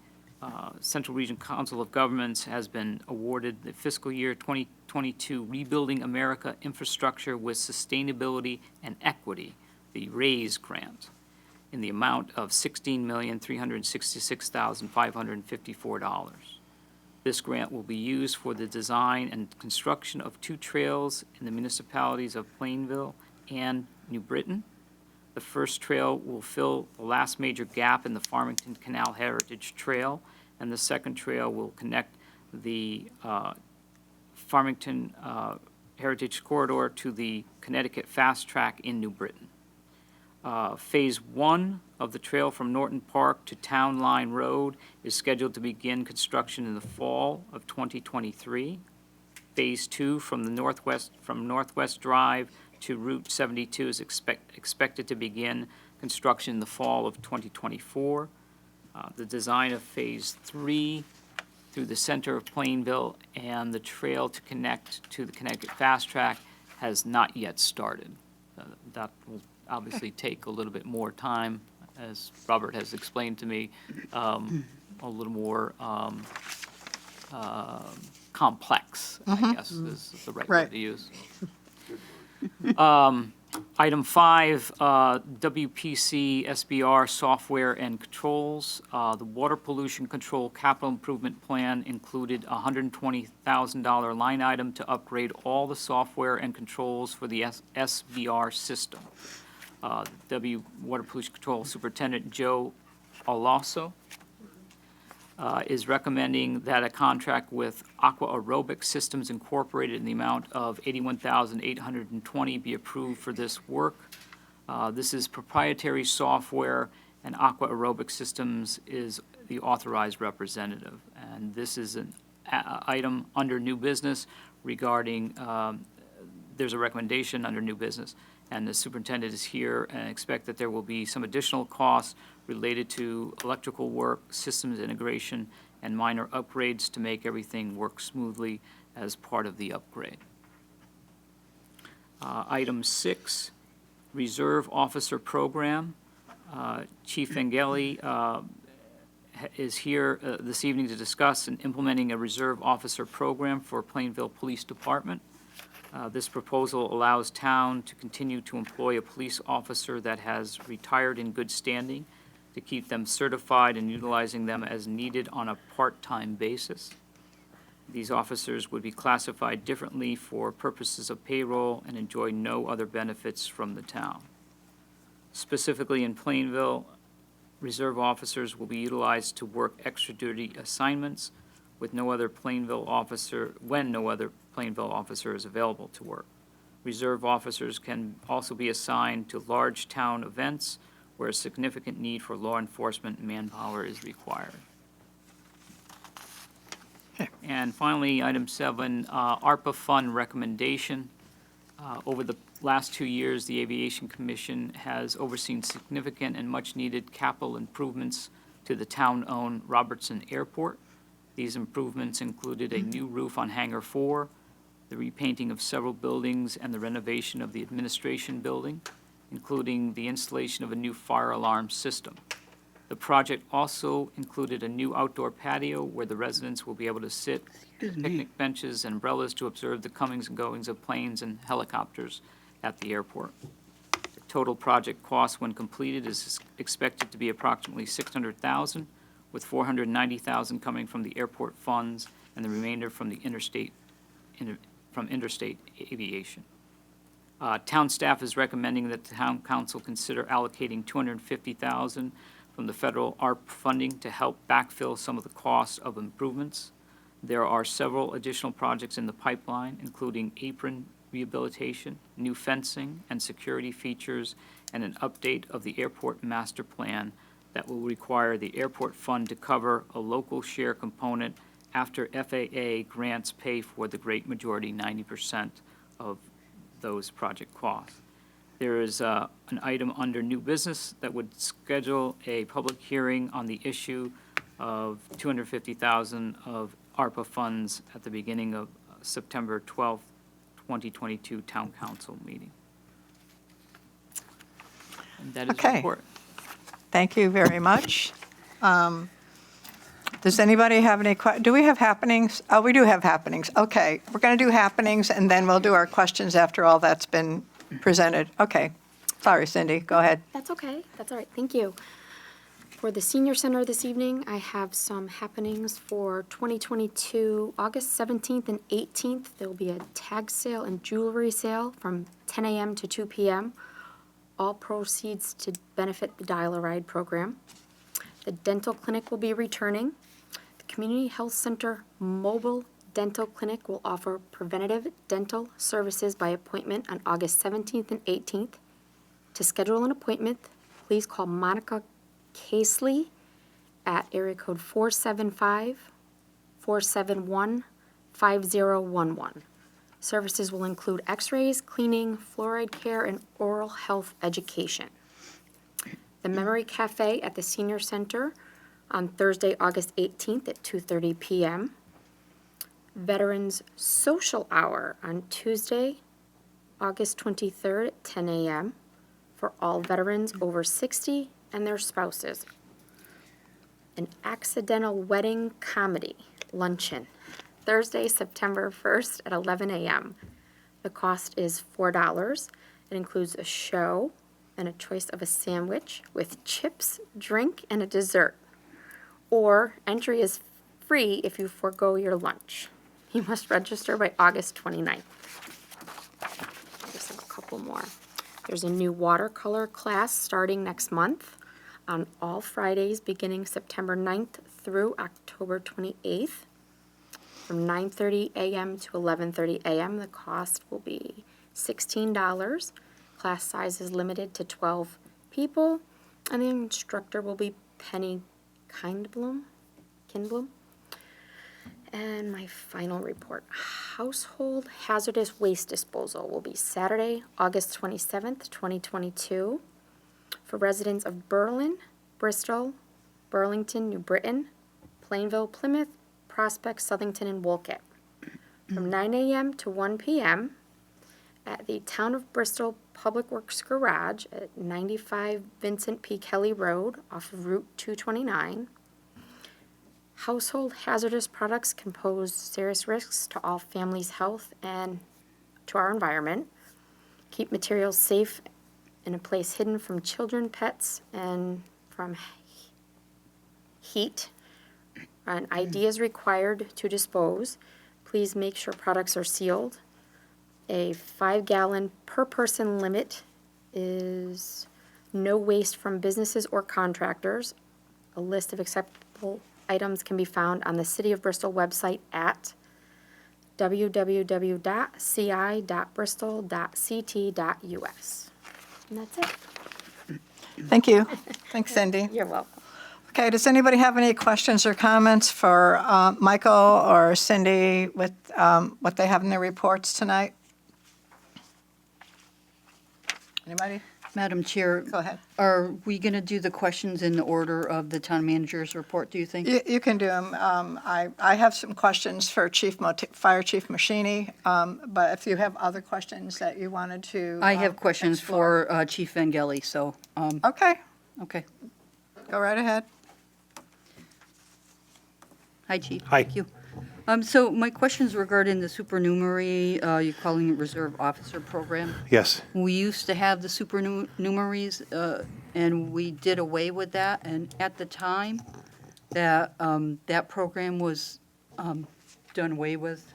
Central Region Council of Governments has been awarded the fiscal year 2022 Rebuilding America Infrastructure with Sustainability and Equity, the RAISE grant, in the amount of $16,366,554. This grant will be used for the design and construction of 2 trails in the municipalities of Plainville and New Britain. The first trail will fill the last major gap in the Farmington Canal Heritage Trail, and the second trail will connect the Farmington Heritage Corridor to the Connecticut Fast Track in New Britain. Phase 1 of the trail from Norton Park to Town Line Road is scheduled to begin construction in the fall of 2023. Phase 2 from Northwest Drive to Route 72 is expected to begin construction in the fall of 2024. The design of Phase 3 through the center of Plainville and the trail to connect to the Connecticut Fast Track has not yet started. That will obviously take a little bit more time, as Robert has explained to me, a little more complex, I guess is the right word to use. Item 5, WPC SBR software and controls. The Water Pollution Control Capital Improvement Plan included a $120,000 line item to upgrade all the software and controls for the SBR system. Water Pollution Control Superintendent Joe Alasso is recommending that a contract with Aqua Aerobic Systems Incorporated in the amount of $81,820 be approved for this work. This is proprietary software, and Aqua Aerobic Systems is the authorized representative. And this is an item under new business regarding, there's a recommendation under new business, and the superintendent is here and expect that there will be some additional costs related to electrical work, systems integration, and minor upgrades to make everything work smoothly as part of the upgrade. Item 6, Reserve Officer Program. Chief Vangeli is here this evening to discuss and implementing a Reserve Officer Program for Plainville Police Department. This proposal allows town to continue to employ a police officer that has retired in good standing, to keep them certified and utilizing them as needed on a part-time basis. These officers would be classified differently for purposes of payroll and enjoy no other benefits from the town. Specifically in Plainville, reserve officers will be utilized to work extra duty assignments with no other Plainville officer, when no other Plainville officer is available to work. Reserve officers can also be assigned to large town events where a significant need for law enforcement manpower is required. And finally, item 7, ARPA fund recommendation. Over the last 2 years, the Aviation Commission has overseen significant and much-needed capital improvements to the town-owned Robertson Airport. These improvements included a new roof on Hangar 4, the repainting of several buildings, and the renovation of the administration building, including the installation of a new fire alarm system. The project also included a new outdoor patio where the residents will be able to sit, picnic benches and umbrellas to observe the comings and goings of planes and helicopters at the airport. The total project cost when completed is expected to be approximately $600,000, with $490,000 coming from the airport funds and the remainder from the interstate aviation. Town staff is recommending that the town council consider allocating $250,000 from the federal ARP funding to help backfill some of the costs of improvements. There are several additional projects in the pipeline, including apron rehabilitation, new fencing and security features, and an update of the airport master plan that will require the airport fund to cover a local share component after FAA grants pay for the great majority, 90% of those project costs. there is an item under new business that would schedule a public hearing on the issue of $250,000 of ARPA funds at the beginning of September 12th, 2022 Town Council meeting. And that is the Okay. report. Thank you very much. Does anybody have any, do we have happenings? Oh, we do have happenings. Okay, we're going to do happenings, and then we'll do our questions after all that's been presented. Okay. Sorry, Cindy, go ahead. That's okay. That's all right. Thank you. For the Senior Center this evening, I have some happenings for 2022, August 17th and 18th. There will be a tag sale and jewelry sale from 10 a.m. to 2 p.m. All proceeds to benefit the Dial-A-Ride program. The dental clinic will be returning. The Community Health Center Mobile Dental Clinic will offer preventative dental services by appointment on August 17th and 18th. To schedule an appointment, please call Monica Casely at area code 475-471-5011. Services will include x-rays, cleaning, fluoride care, and oral health education. The Memory Cafe at the Senior Center on Thursday, August 18th at 2:30 p.m. Veterans Social Hour on Tuesday, August 23rd at 10 a.m. for all veterans over 60 and their spouses. An accidental wedding comedy luncheon, Thursday, September 1st at 11 a.m. The cost is $4. It includes a show and a choice of a sandwich with chips, drink, and a dessert. Or entry is free if you forego your lunch. You must register by August 29th. Just have a couple more. There's a new watercolor class starting next month on all Fridays beginning September 9th through October 28th from 9:30 a.m. to 11:30 a.m. The cost will be $16. Class size is limited to 12 people, and the instructor will be Penny Kindblom. And my final report, household hazardous waste disposal will be Saturday, August 27th, 2022, for residents of Berlin, Bristol, Burlington, New Britain, Plainville, Plymouth, Prospect, Southington, and Wolcott, from 9 a.m. to 1 p.m. at the Town of Bristol Public Works Garage at 95 Vincent P. Kelly Road off of Route 229. Household hazardous products can pose serious risks to all families' health and to our environment. Keep materials safe in a place hidden from children, pets, and from heat. An ID is required to dispose. Please make sure products are sealed. A 5-gallon per person limit is no waste from businesses or contractors. A list of acceptable items can be found on the City of Bristol website at www.ci.bristol.ct.us. And that's it. Thank you. Thanks, Cindy. You're welcome. Okay, does anybody have any questions or comments for Michael or Cindy with what they have in their reports tonight? Anybody? Madam Chair. Go ahead. Are we going to do the questions in the order of the town manager's report, do you think? You can do them. I have some questions for Fire Chief Machini, but if you have other questions that you wanted to. I have questions explore. for Chief Vangeli, so. Okay, Okay. go right ahead. Hi, Chief. Hi. Thank you. So my question's regarding the supernumerary, you're calling it Reserve Officer Program. Yes. We used to have the supernumeraries, and we did away with that. And at the time that that program was done away with,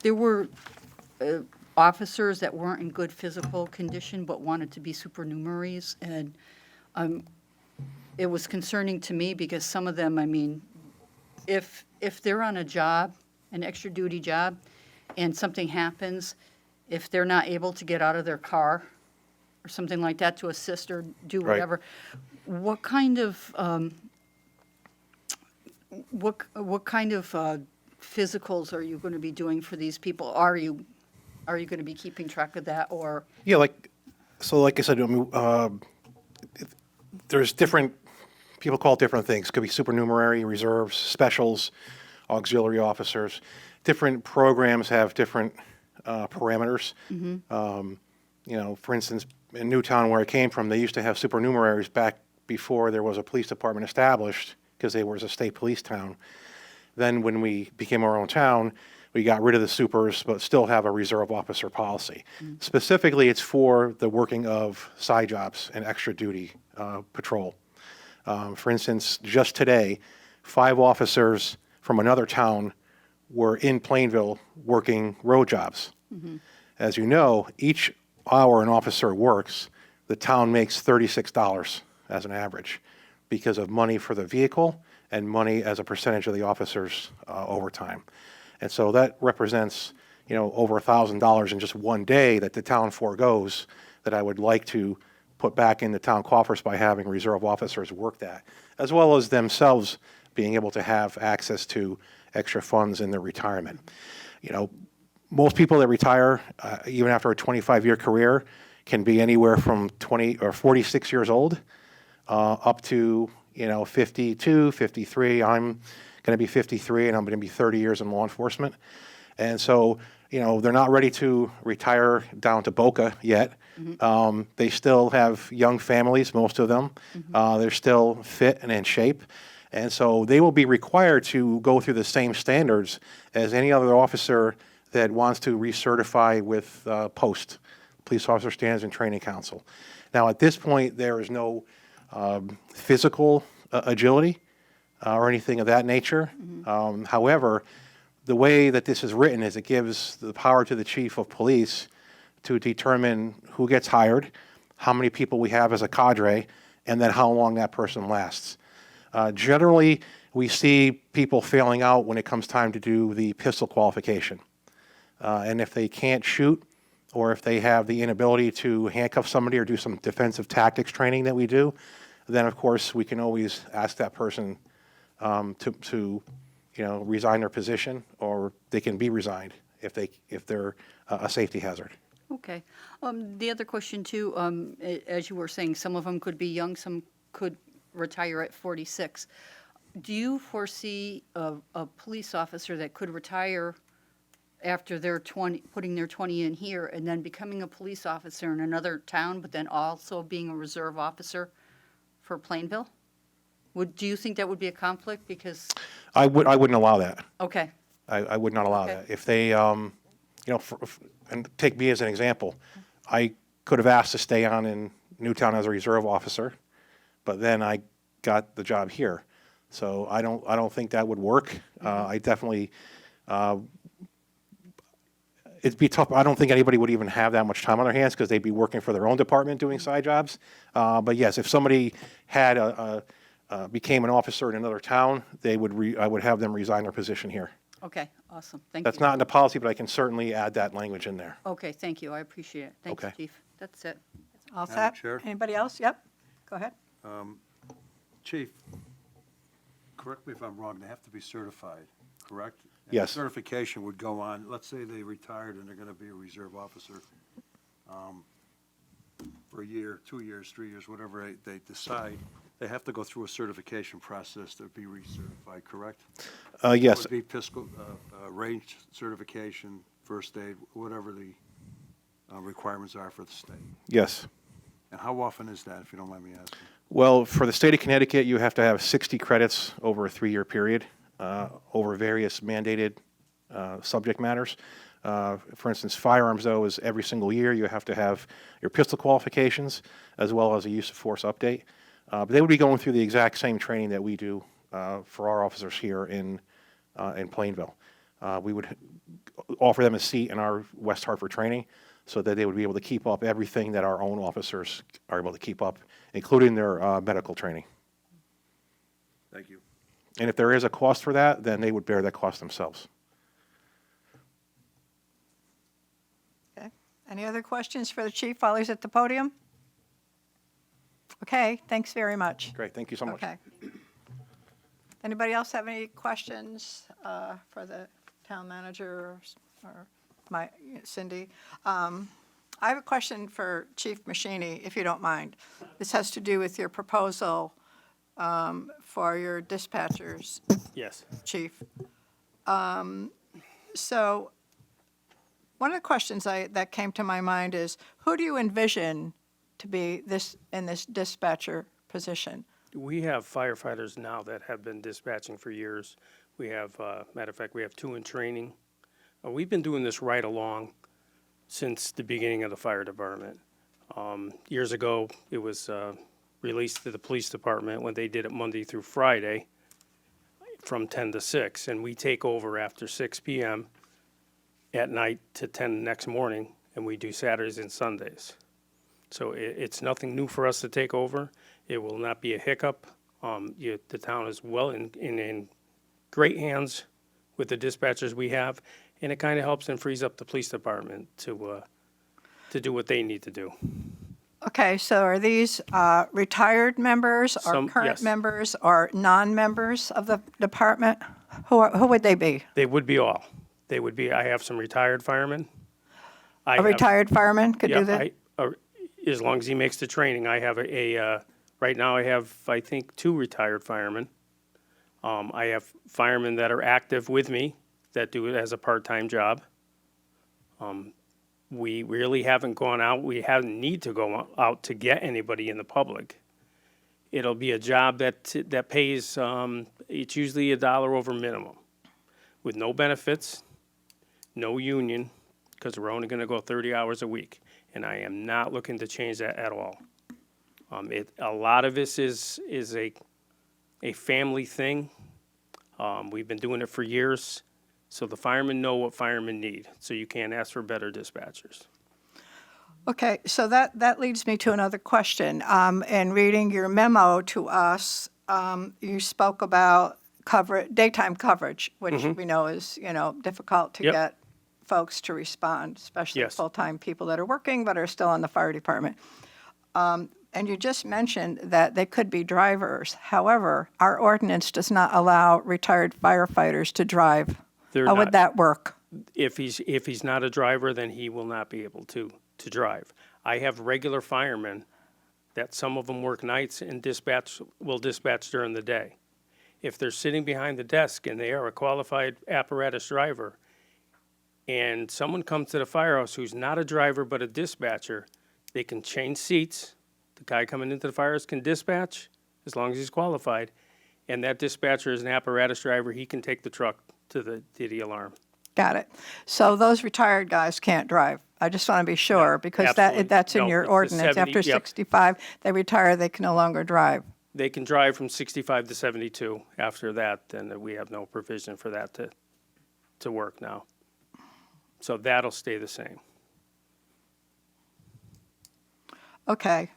there were officers that weren't in good physical condition but wanted to be supernumeraries, and it was concerning to me because some of them, I mean, if they're on a job, an extra duty job, and something happens, if they're not able to get out of their car or something like that to assist or do Right. whatever, what kind of what kind of physicals are you going to be doing for these people? Are Are you going to be keeping track of that, or? Yeah, like I said, I mean, there's different, people call it different things. Could be supernumerary, reserves, specials, auxiliary officers. Different programs have different parameters. You know, for instance, in Newtown, where I came from, they used to have supernumeraries back before there was a police department established, because they was a state police town. Then when we became our own town, we got rid of the supers, but still have a reserve officer policy. Specifically, it's for the working of side jobs and extra duty patrol. For instance, just today, 5 officers from another town were in Plainville working road jobs. As you know, each hour an officer works, the town makes $36 as an average because of money for the vehicle and money as a percentage of the officer's overtime. And so that represents, you know, over $1,000 in just one day that the town forgoes that I would like to put back in the town coffers by having reserve officers work that, as well as themselves being able to have access to extra funds in their retirement. You know, most people that retire, even after a 25-year career, can be anywhere from 20 or 46 years old up to, you know, 52, 53. I'm going to be 53, and I'm going to be 30 years in law enforcement. And so, you know, they're not ready to retire down to Boca yet. They still have young families, most of them. They're still fit and in shape. And so they will be required to go through the same standards as any other officer that wants to recertify with POST, Police Officer Standards and Training Council. Now, at this point, there is no physical agility or anything of that nature. However, the way that this is written is it gives the power to the chief of police to determine who gets hired, how many people we have as a cadre, and then how long that person lasts. Generally, we see people failing out when it comes time to do the pistol qualification. And if they can't shoot, or if they have the inability to handcuff somebody or do some defensive tactics training that we do, then of course we can always ask that person to you know, resign their position, or they can be resigned if they're a safety hazard. Okay. The other question too, as you were saying, some of them could be young, some could retire at 46. Do you foresee a police officer that could retire after their 20, putting their 20 in here, and then becoming a police officer in another town, but then also being a reserve officer for Plainville? Do you think that would be a conflict? Because I wouldn't allow that. okay, I would not allow that. If they, you know, and take me as an example, I could have asked to stay on in Newtown as a reserve officer, but then I got the job here. So I don't think that would work. I definitely, it'd be tough. I don't think anybody would even have that much time on their hands because they'd be working for their own department doing side jobs. But yes, if somebody had became an officer in another town, I would have them resign their position here. okay, awesome. Thank That's you. not in the policy, but I can certainly add that language in there. Okay, thank you. I appreciate it. Thanks, Okay. Chief. That's it. All Madam set? Chair? Anybody else? Yep, go ahead. Chief, correct me if I'm wrong, they have to be certified, correct? And Yes. certification would go on, let's say they retired and they're going to be a reserve officer for a year, 2 years, 3 years, whatever they decide. They have to go through a certification process to be recertified, correct? Yes. It would be pistol, range certification, first aid, whatever the requirements are for the state. Yes. And how often is that, if you don't mind me asking? Well, for the state of Connecticut, you have to have 60 credits over a 3-year period over various mandated subject matters. For instance, firearms, though, is every single year you have to have your pistol qualifications as well as a use of force update. But they would be going through the exact same training that we do for our officers here in Plainville. We would offer them a seat in our West Hartford training so that they would be able to keep up everything that our own officers are able to keep up, including their medical training. Thank you. And if there is a cost for that, then they would bear that cost themselves. Okay. Any other questions for the chief while he's at the podium? Okay, thanks very much. Great, thank you so much. Okay. Anybody else have any questions for the town manager or Cindy. I have a question for Chief Machini, if you don't mind. This has to do with your proposal for your dispatchers, Yes. Chief. So one of the questions that came to my mind is, who do you envision to be in this dispatcher position? We have firefighters now that have been dispatching for years. We have, matter of fact, we have 2 in training. We've been doing this right along since the beginning of the fire department. Years ago, it was released to the police department when they did it Monday through Friday from 10 to 6, and we take over after 6 p.m. at night to 10 the next morning, and we do Saturdays and Sundays. So it's nothing new for us to take over. It will not be a hiccup. The town is well in great hands with the dispatchers we have, and it kind of helps and frees up the police department to do what they need to do. Okay, so are these retired members or Some- current yes. members or non-members of the department? Who would they be? They would be all. They would be, I have some retired firemen. I A have- retired fireman could Yeah, do that? as long as he makes the training. I have right now I have, I think, 2 retired firemen. I have firemen that are active with me that do it as a part-time job. We really haven't gone out, we haven't need to go out to get anybody in the public. It'll be a job that pays, it's usually $1 over minimum, with no benefits, no union, because we're only gonna go 30 hours a week, and I am not looking to change that at all. A lot of this is a family thing. We've been doing it for years, so the firemen know what firemen need, so you can't ask for better dispatchers. Okay, so that leads me to another question. In reading your memo to us, you spoke about daytime coverage, which we know is, difficult to Yep. get folks to respond, especially Yes. full-time people that are working but are still in the fire department. And you just mentioned that they could be drivers. However, our ordinance does not allow retired firefighters to drive. They're How not- would that work? If he's not a driver, then he will not be able to drive. I have regular firemen that some of them work nights and will dispatch during the day. If they're sitting behind the desk and they are a qualified apparatus driver, and someone comes to the firehouse who's not a driver but a dispatcher, they can change seats. The guy coming into the firehouse can dispatch as long as he's qualified, and that dispatcher is an apparatus driver. He can take the truck to the alarm. Got it. So those retired guys can't drive. I just want to be sure, because absolutely. that's in No, your it's the ordinance. 70 After yep. 65, they retire, they can no longer drive. They can drive from 65 to 72. After that, then we have no provision for that to work now. So that'll stay the same. Okay.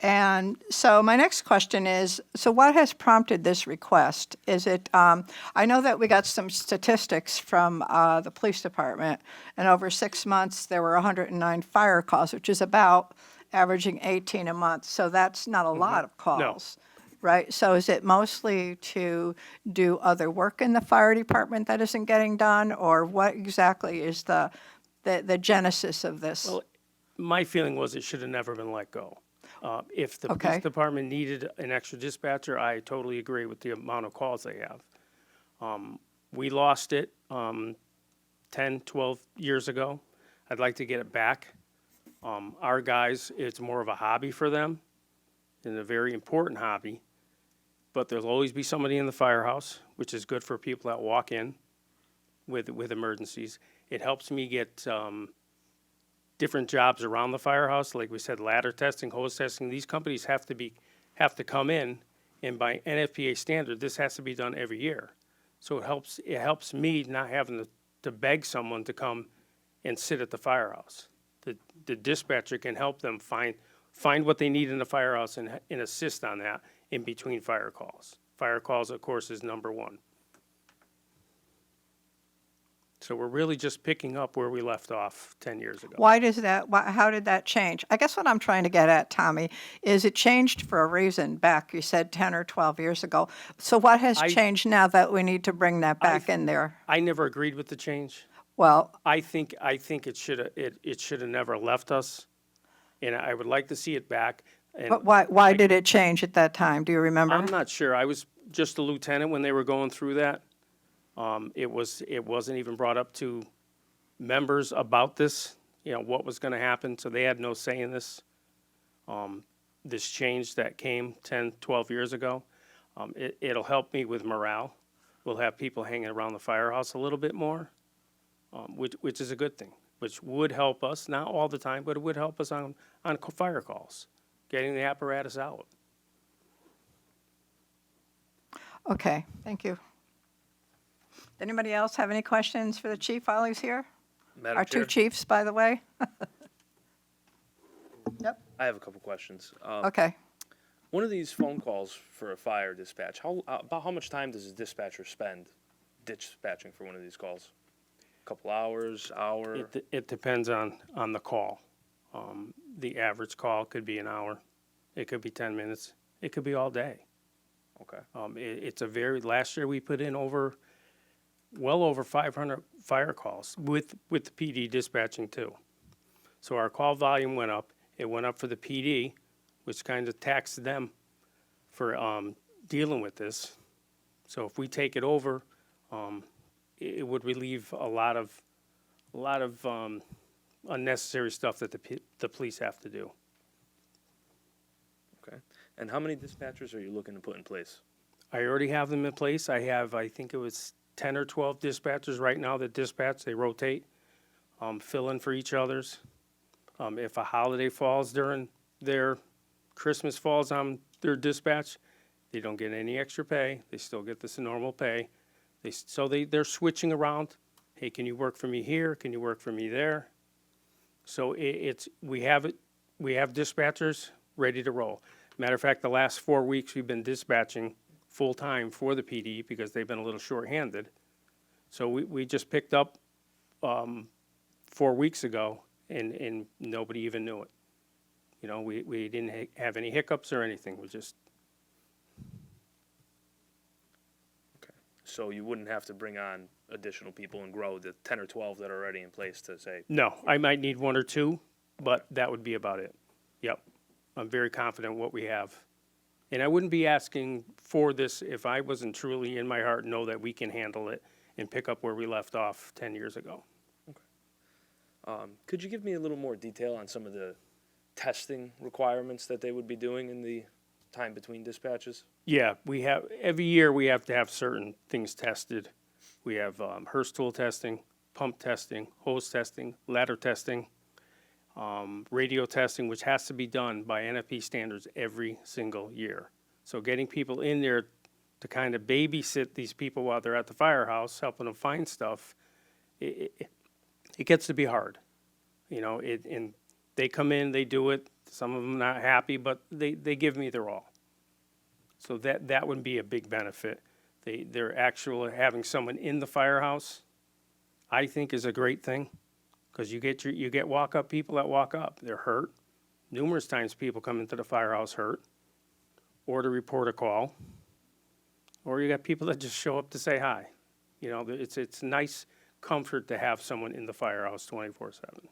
And so my next question is, so what has prompted this request? Is it, I know that we got some statistics from the police department, and over 6 months, there were 109 fire calls, which is about averaging 18 a month. So that's not a lot of calls, right? So is it mostly to do other work in the fire department that isn't getting done, or what exactly is the genesis of this? Well, my feeling was it should have never been let go. If the Okay. police department needed an extra dispatcher, I totally agree with the amount of calls they have. We lost it 10, 12 years ago. I'd like to get it back. Our guys, it's more of a hobby for them, and a very important hobby. But there'll always be somebody in the firehouse, which is good for people that walk in with emergencies. It helps me get different jobs around the firehouse, like we said, ladder testing, hose testing. These companies have to come in, and by NFPA standard, this has to be done every year. So it helps me not having to beg someone to come and sit at the firehouse. The dispatcher can help them find what they need in the firehouse and assist on that in between fire calls. Fire calls, of course, is number one. So we're really just picking up where we left off 10 years ago. Why does that, how did that change? I guess what I'm trying to get at, Tommy, is it changed for a reason back, you said 10 or 12 years ago. So what has changed now that we need to bring that back in there? I never agreed with the change. Well, I think it should have never left us, and I would like to see it back. And but why did it change at that time? Do you remember? I'm not sure. I was just a lieutenant when they were going through that. It wasn't even brought up to members about this, what was going to happen, so they had no say in this. This change that came 10, 12 years ago, it'll help me with morale. We'll have people hanging around the firehouse a little bit more, which is a good thing, which would help us, not all the time, but it would help us on fire calls, getting the apparatus out. Okay, thank you. Anybody else have any questions for the chief while he's here? Madam Our Chair, two chiefs, by the way. Yep, I have a couple questions. okay. One of these phone calls for a fire dispatch, about how much time does a dispatcher spend dispatching for one of these calls? A couple hours, hour? It depends on the call. The average call could be an hour. It could be 10 minutes. It could be all day. Okay. Last year we put in well over 500 fire calls with the PD dispatching too. So our call volume went up. It went up for the PD, which kind of taxed them for dealing with this. So if we take it over, it would relieve a lot of unnecessary stuff that the police have to do. Okay. And how many dispatchers are you looking to put in place? I already have them in place. I think it was 10 or 12 dispatchers right now that dispatch. They rotate, fill in for each other's. If a holiday falls during Christmas falls on their dispatch, they don't get any extra pay. They still get this normal pay. They're switching around. Hey, can you work for me here? Can you work for me there? So we have dispatchers ready to roll. Matter of fact, the last 4 weeks we've been dispatching full-time for the PD because they've been a little short-handed. So we just picked up 4 weeks ago, and nobody even knew it. We didn't have any hiccups or anything. We just... Okay. So you wouldn't have to bring on additional people and grow the 10 or 12 that are already in place to say... No, I might need 1 or 2, but that would be about it. Yep. I'm very confident what we have. And I wouldn't be asking for this if I wasn't truly in my heart know that we can handle it and pick up where we left off 10 years ago. Could you give me a little more detail on some of the testing requirements that they would be doing in the time between dispatches? Yeah, every year we have to have certain things tested. We have Hearst tool testing, pump testing, hose testing, ladder testing, radio testing, which has to be done by NFP standards every single year. So getting people in there to kind of babysit these people while they're at the firehouse, helping them find stuff, it gets to be hard. And they come in, they do it. Some of them not happy, but they give me their all. So that would be a big benefit. They're actually having someone in the firehouse, I think, is a great thing, because you get walk-up people that walk up. They're hurt. Numerous times people come into the firehouse hurt, or to report a call, or you got people that just show up to say hi. It's nice comfort to have someone in the firehouse 24/7.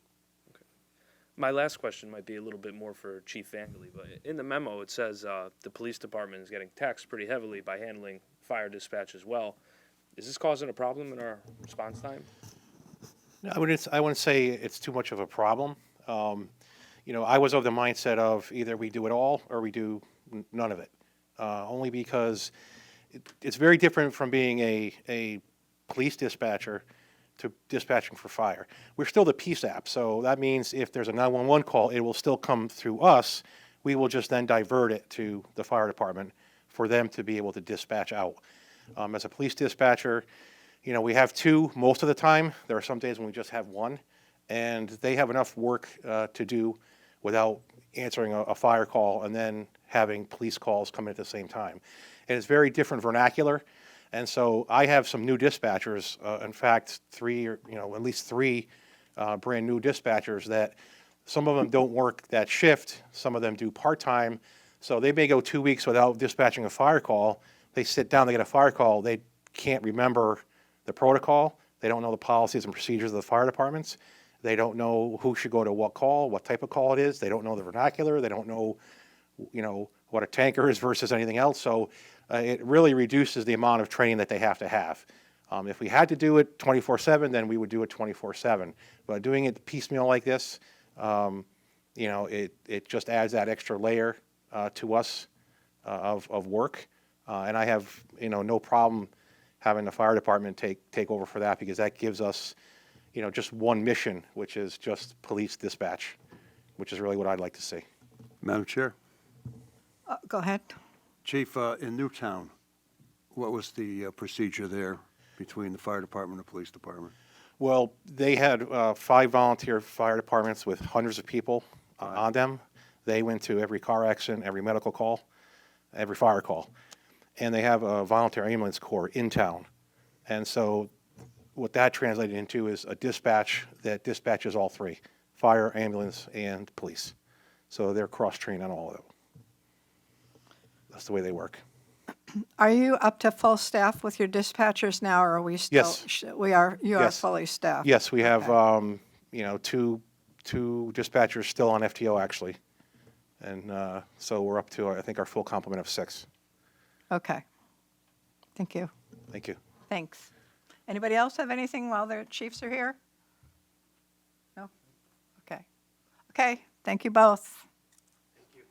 My last question might be a little bit more for Chief Vanderlee, but in the memo it says the police department is getting taxed pretty heavily by handling fire dispatch as well. Is this causing a problem in our response time? No, I wouldn't say it's too much of a problem. I was of the mindset of either we do it all or we do none of it, only because it's very different from being a police dispatcher to dispatching for fire. We're still the PSAP, so that means if there's a 911 call, it will still come through us. We will just then divert it to the fire department for them to be able to dispatch out. As a police dispatcher, we have 2 most of the time. There are some days when we just have 1, and they have enough work to do without answering a fire call and then having police calls come in at the same time. And it's very different vernacular. And so I have some new dispatchers, in fact, at least 3 brand new dispatchers that some of them don't work that shift. Some of them do part-time. So they may go 2 weeks without dispatching a fire call. They sit down, they get a fire call. They can't remember the protocol. They don't know the policies and procedures of the fire departments. They don't know who should go to what call, what type of call it is. They don't know the vernacular. They don't know, what a tanker is versus anything else. So it really reduces the amount of training that they have to have. If we had to do it 24/7, then we would do it 24/7. But doing it piecemeal like this, it just adds that extra layer to us of work. And I have, no problem having the fire department take over for that, because that gives us, just one mission, which is just police dispatch, which is really what I'd like to see. Madam Chair. Go ahead. Chief, in Newtown, what was the procedure there between the fire department and the police department? Well, they had 5 volunteer fire departments with hundreds of people on them. They went to every car accident, every medical call, every fire call. And they have a volunteer ambulance corps in town. And so what that translated into is a dispatch that dispatches all 3, fire, ambulance, and police. So they're cross-trained on all of them. That's the way they work. Are you up to full staff with your dispatchers now, or are we still? Yes. We are. You are Yes. fully staffed. Yes, we have, Okay. two dispatchers still on FTO, actually. And so we're up to, I think, our full complement of 6. Okay. Thank you. Thank you. Thanks. Anybody else have anything while the chiefs are here? No? Okay. Okay, thank you both. Thank you.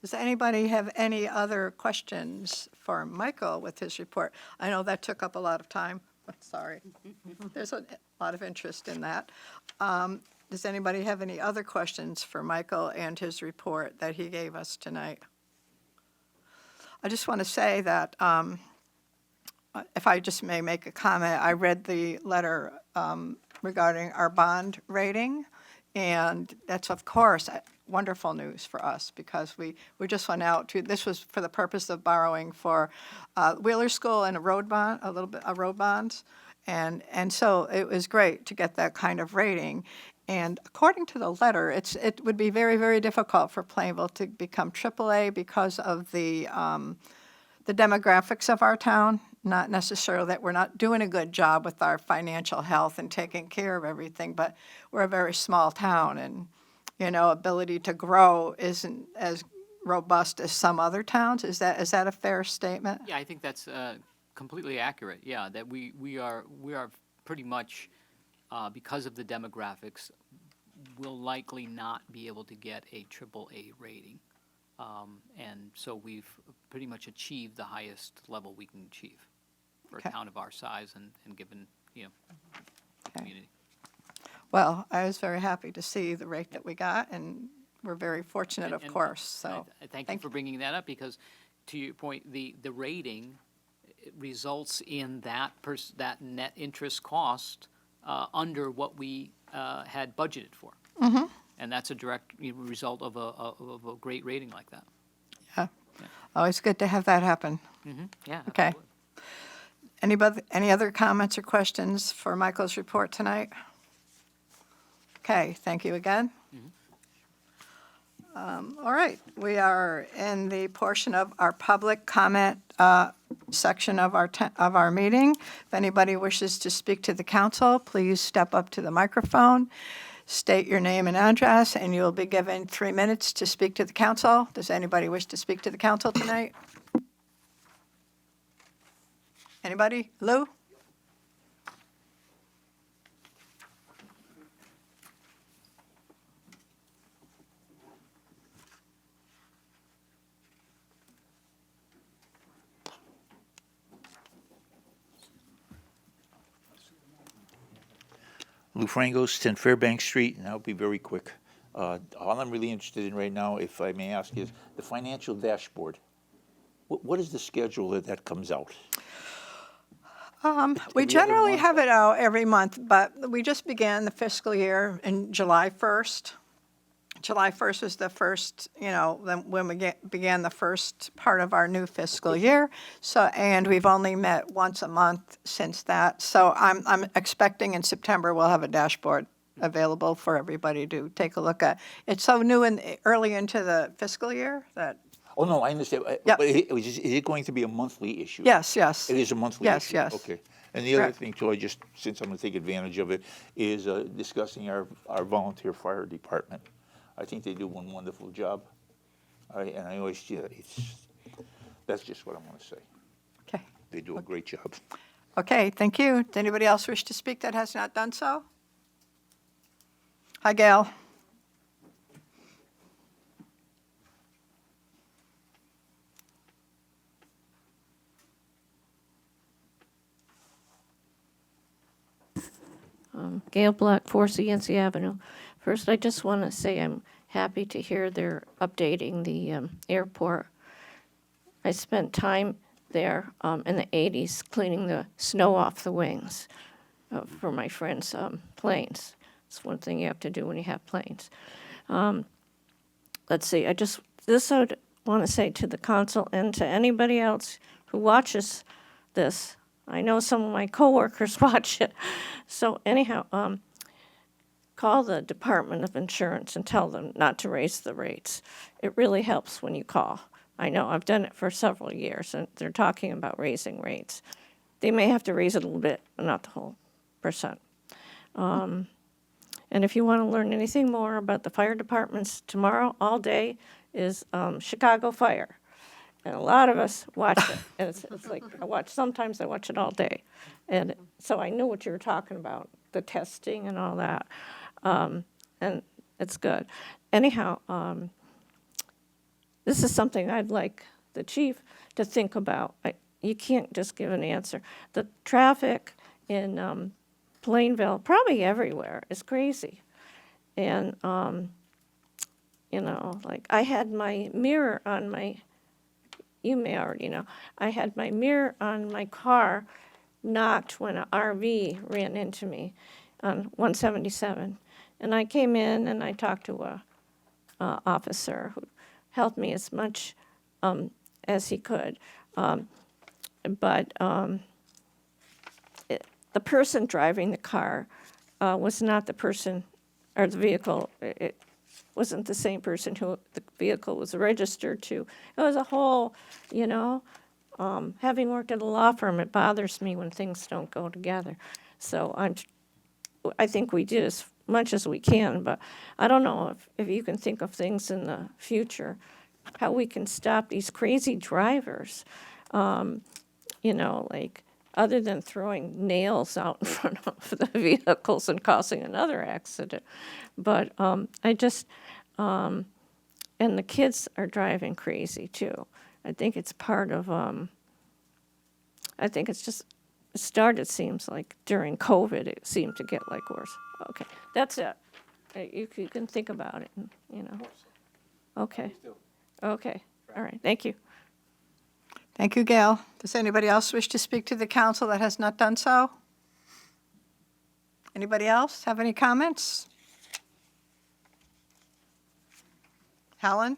Does anybody have any other questions for Michael with his report? I know that took up a lot of time, but sorry. There's a lot of interest in that. Does anybody have any other questions for Michael and his report that he gave us tonight? I just want to say that, if I just may make a comment, I read the letter regarding our bond rating, and that's, of course, wonderful news for us, because we just went out to, this was for the purpose of borrowing for Wheeler School and a road bond, a road bonds, and so it was great to get that kind of rating. And according to the letter, it would be very, very difficult for Plainville to become AAA because of the demographics of our town. Not necessarily that we're not doing a good job with our financial health and taking care of everything, but we're a very small town, and ability to grow isn't as robust as some other towns. Is that a fair statement? Yeah, I think that's completely accurate. Yeah, that we are pretty much, because of the demographics, will likely not be able to get a AAA rating. And so we've pretty much achieved the highest level we can achieve for Okay. a town of our size and given, the community. Well, I was very happy to see the rate that we got, and we're very fortunate, of And course, so. I thank you for bringing that up, because to your point, the rating results in that net interest cost under what we had budgeted for. Mm-hmm. And that's a direct result of a great rating like that. Yeah. Always good to have that happen. Yeah. Okay. absolutely. Any other comments or questions for Michael's report tonight? Okay, thank you again. All right, we are in the portion of our public comment section of our meeting. If anybody wishes to speak to the council, please step up to the microphone, state your name and address, and you'll be given 3 minutes to speak to the council. Does anybody wish to speak to the council tonight? Anybody? Lou? Lou Frangos, 10 Fairbanks Street, and I'll be very quick. All I'm really interested in right now, if I may ask, is the financial dashboard. What is the schedule that comes out? We generally have it out every month, but we just began the fiscal year in July 1st. July 1st was the first, when we began the first part of our new fiscal year. So, and we've only met once a month since that. So I'm expecting in September we'll have a dashboard available for everybody to take a look at. It's so new and early into the fiscal year that Oh, no, I understand. Yep. But is it going to be a monthly issue? Yes, yes. It is a monthly Yes, issue? yes. Okay. And the other Correct. thing too, since I'm gonna take advantage of it, is discussing our volunteer fire department. I think they do one wonderful job. And I always, that's just what I'm gonna say. Okay. They do a great job. Okay, thank you. Does anybody else wish to speak that has not done so? Hi, Gail. Gail Black, 4 Yancey Avenue. First, I just want to say I'm happy to hear they're updating the airport. I spent time there in the 80s cleaning the snow off the wings for my friends' planes. It's one thing you have to do when you have planes. Let's see, I would want to say to the council and to anybody else who watches this. I know some of my coworkers watch it. So anyhow, call the Department of Insurance and tell them not to raise the rates. It really helps when you call. I know, I've done it for several years, and they're talking about raising rates. They may have to raise it a little bit, but not the whole percent. And if you want to learn anything more about the fire departments, tomorrow, all day, is Chicago Fire. And a lot of us watch it, and it's like, sometimes I watch it all day. And so I knew what you were talking about, the testing and all that. And it's good. Anyhow, this is something I'd like the chief to think about. You can't just give an answer. The traffic in Plainville, probably everywhere, is crazy. And, like I had my mirror on my, you may already know, I had my mirror on my car knocked when an RV ran into me on 177. And I came in and I talked to a officer who helped me as much as he could. But the person driving the car was not the person, or the vehicle, it wasn't the same person who the vehicle was registered to. It was a whole, having worked at a law firm, it bothers me when things don't go together. So I think we did as much as we can, but I don't know if you can think of things in the future, how we can stop these crazy drivers, like other than throwing nails out in front of the vehicles and causing another accident. But and the kids are driving crazy too. I think it's part of, I think it's just, it started, seems like, during COVID, it seemed to get like worse. Okay, that's it. You can think about it, Okay. Okay, all right, thank you. Thank you, Gail. Does anybody else wish to speak to the council that has not done so? Anybody else have any comments? Helen?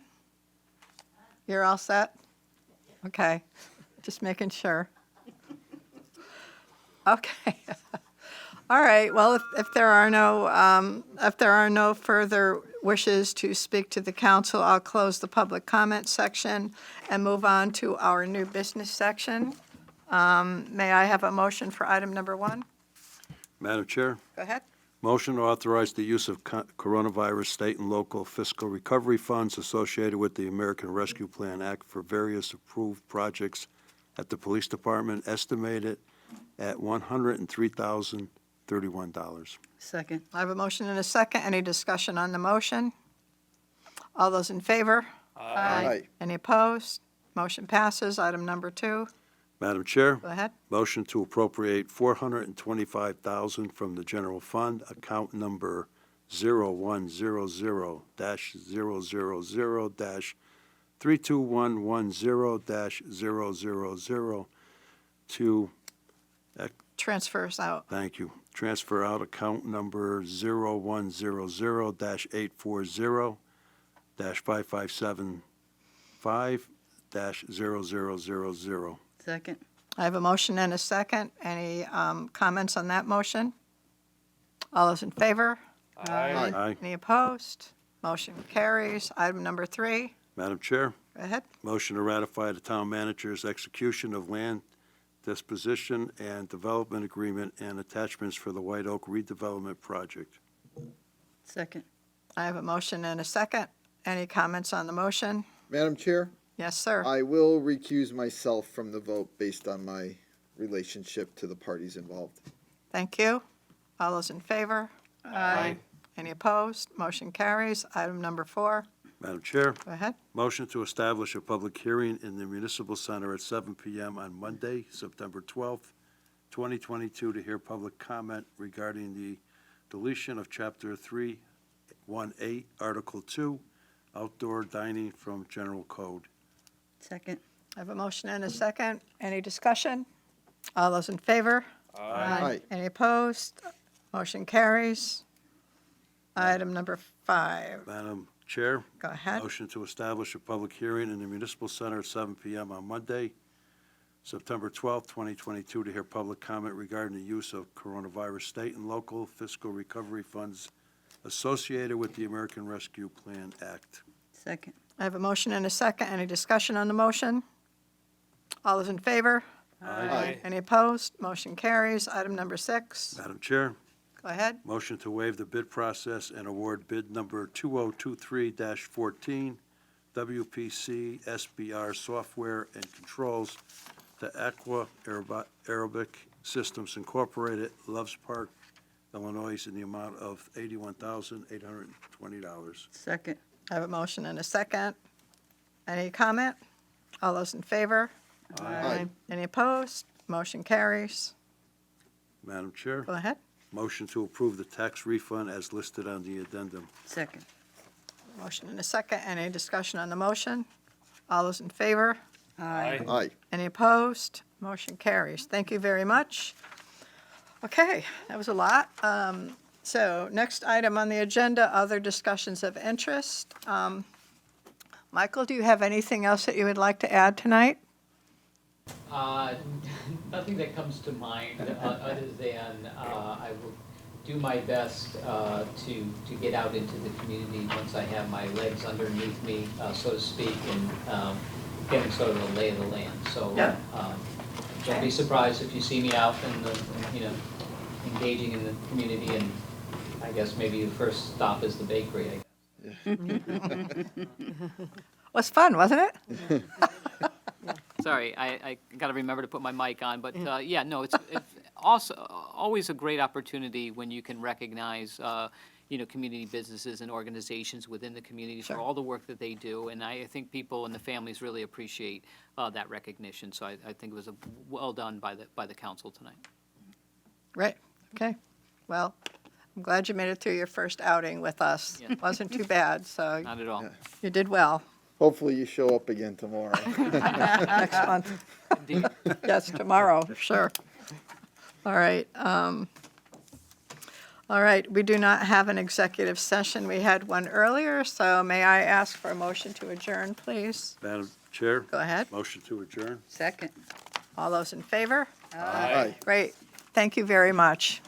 You're all set? Okay, just making sure. Okay. All right, well, if there are no further wishes to speak to the council, I'll close the public comment section and move on to our new business section. May I have a motion for item number 1? Madam Chair, Go ahead. motion to authorize the use of coronavirus state and local fiscal recovery funds associated with the American Rescue Plan Act for various approved projects at the Police Department, estimated at $103,031. Second. I have a motion and a second. Any discussion on the motion? All those in favor? Aye. Any opposed? Motion passes. Item number 2. Madam Chair, Go ahead. motion to appropriate $425,000 from the general fund, account number 0100-000-32110-000 to, Transfers out. thank you, transfer out account number 0100-840-5575-0000. Second. I have a motion and a second. Any comments on that motion? All those in favor? Aye. Any opposed? Motion carries. Item number 3. Madam Chair, Go ahead. Motion to ratify the town manager's execution of land disposition and development agreement and attachments for the White Oak redevelopment project. Second. I have a motion and a second. Any comments on the motion? Madam Chair, Yes, sir. I will recuse myself from the vote based on my relationship to the parties involved. Thank you. All those in favor? Aye. Any opposed? Motion carries. Item number 4. Madam Chair, Go ahead. motion to establish a public hearing in the Municipal Center at 7 p.m. on Monday, September 12th, 2022, to hear public comment regarding the deletion of Chapter 318, Article 2, outdoor dining from General Code. Second. I have a motion and a second. Any discussion? All those in favor? Aye. Any opposed? Motion carries. Item number 5. Madam Chair, Go ahead. motion to establish a public hearing in the Municipal Center at 7 p.m. on Monday, September 12th, 2022, to hear public comment regarding the use of coronavirus state and local fiscal recovery funds associated with the American Rescue Plan Act. Second. I have a motion and a second. Any discussion on the motion? All those in favor? Aye. Any opposed? Motion carries. Item number 6. Madam Chair, Go ahead. motion to waive the bid process and award bid number 2023-14, WPC SBR Software and Controls to Aqua Aerobic Systems Incorporated, Loves Park, Illinois, in the amount of $81,820. Second. I have a motion and a second. Any comment? All those in favor? Aye. Any opposed? Motion carries. Madam Chair, Go ahead. motion to approve the tax refund as listed on the addendum. Second. Motion and a second. Any discussion on the motion? All those in favor? Aye. Any opposed? Motion carries. Thank you very much. Okay, that was a lot. So next item on the agenda, other discussions of interest. Michael, do you have anything else that you would like to add tonight? Nothing that comes to mind other than I will do my best to get out into the community once I have my legs underneath me, so to speak, and getting sort of the lay of the land. So Yeah. don't be surprised if you see me out and engaging in the community, and I guess maybe the first stop is the bakery, I guess. Was fun, wasn't it? Sorry, I got to remember to put my mic on, but yeah, no, it's also always a great opportunity when you can recognize, community businesses and organizations within the community for all the work that they do, and I think people and the families really appreciate that recognition. So I think it was well done by the council tonight. Right, okay. Well, I'm glad you made it through your first outing with us. Yeah. Wasn't too bad, so Not at all. you did well. Hopefully you show up again tomorrow. Next month. Indeed. Yes, tomorrow, sure. All right. All right, we do not have an executive session. We had one earlier, so may I ask for a motion to adjourn, please? Madam Chair, Go ahead. motion to adjourn. Second. All those in favor? Aye. Great. Thank you very much.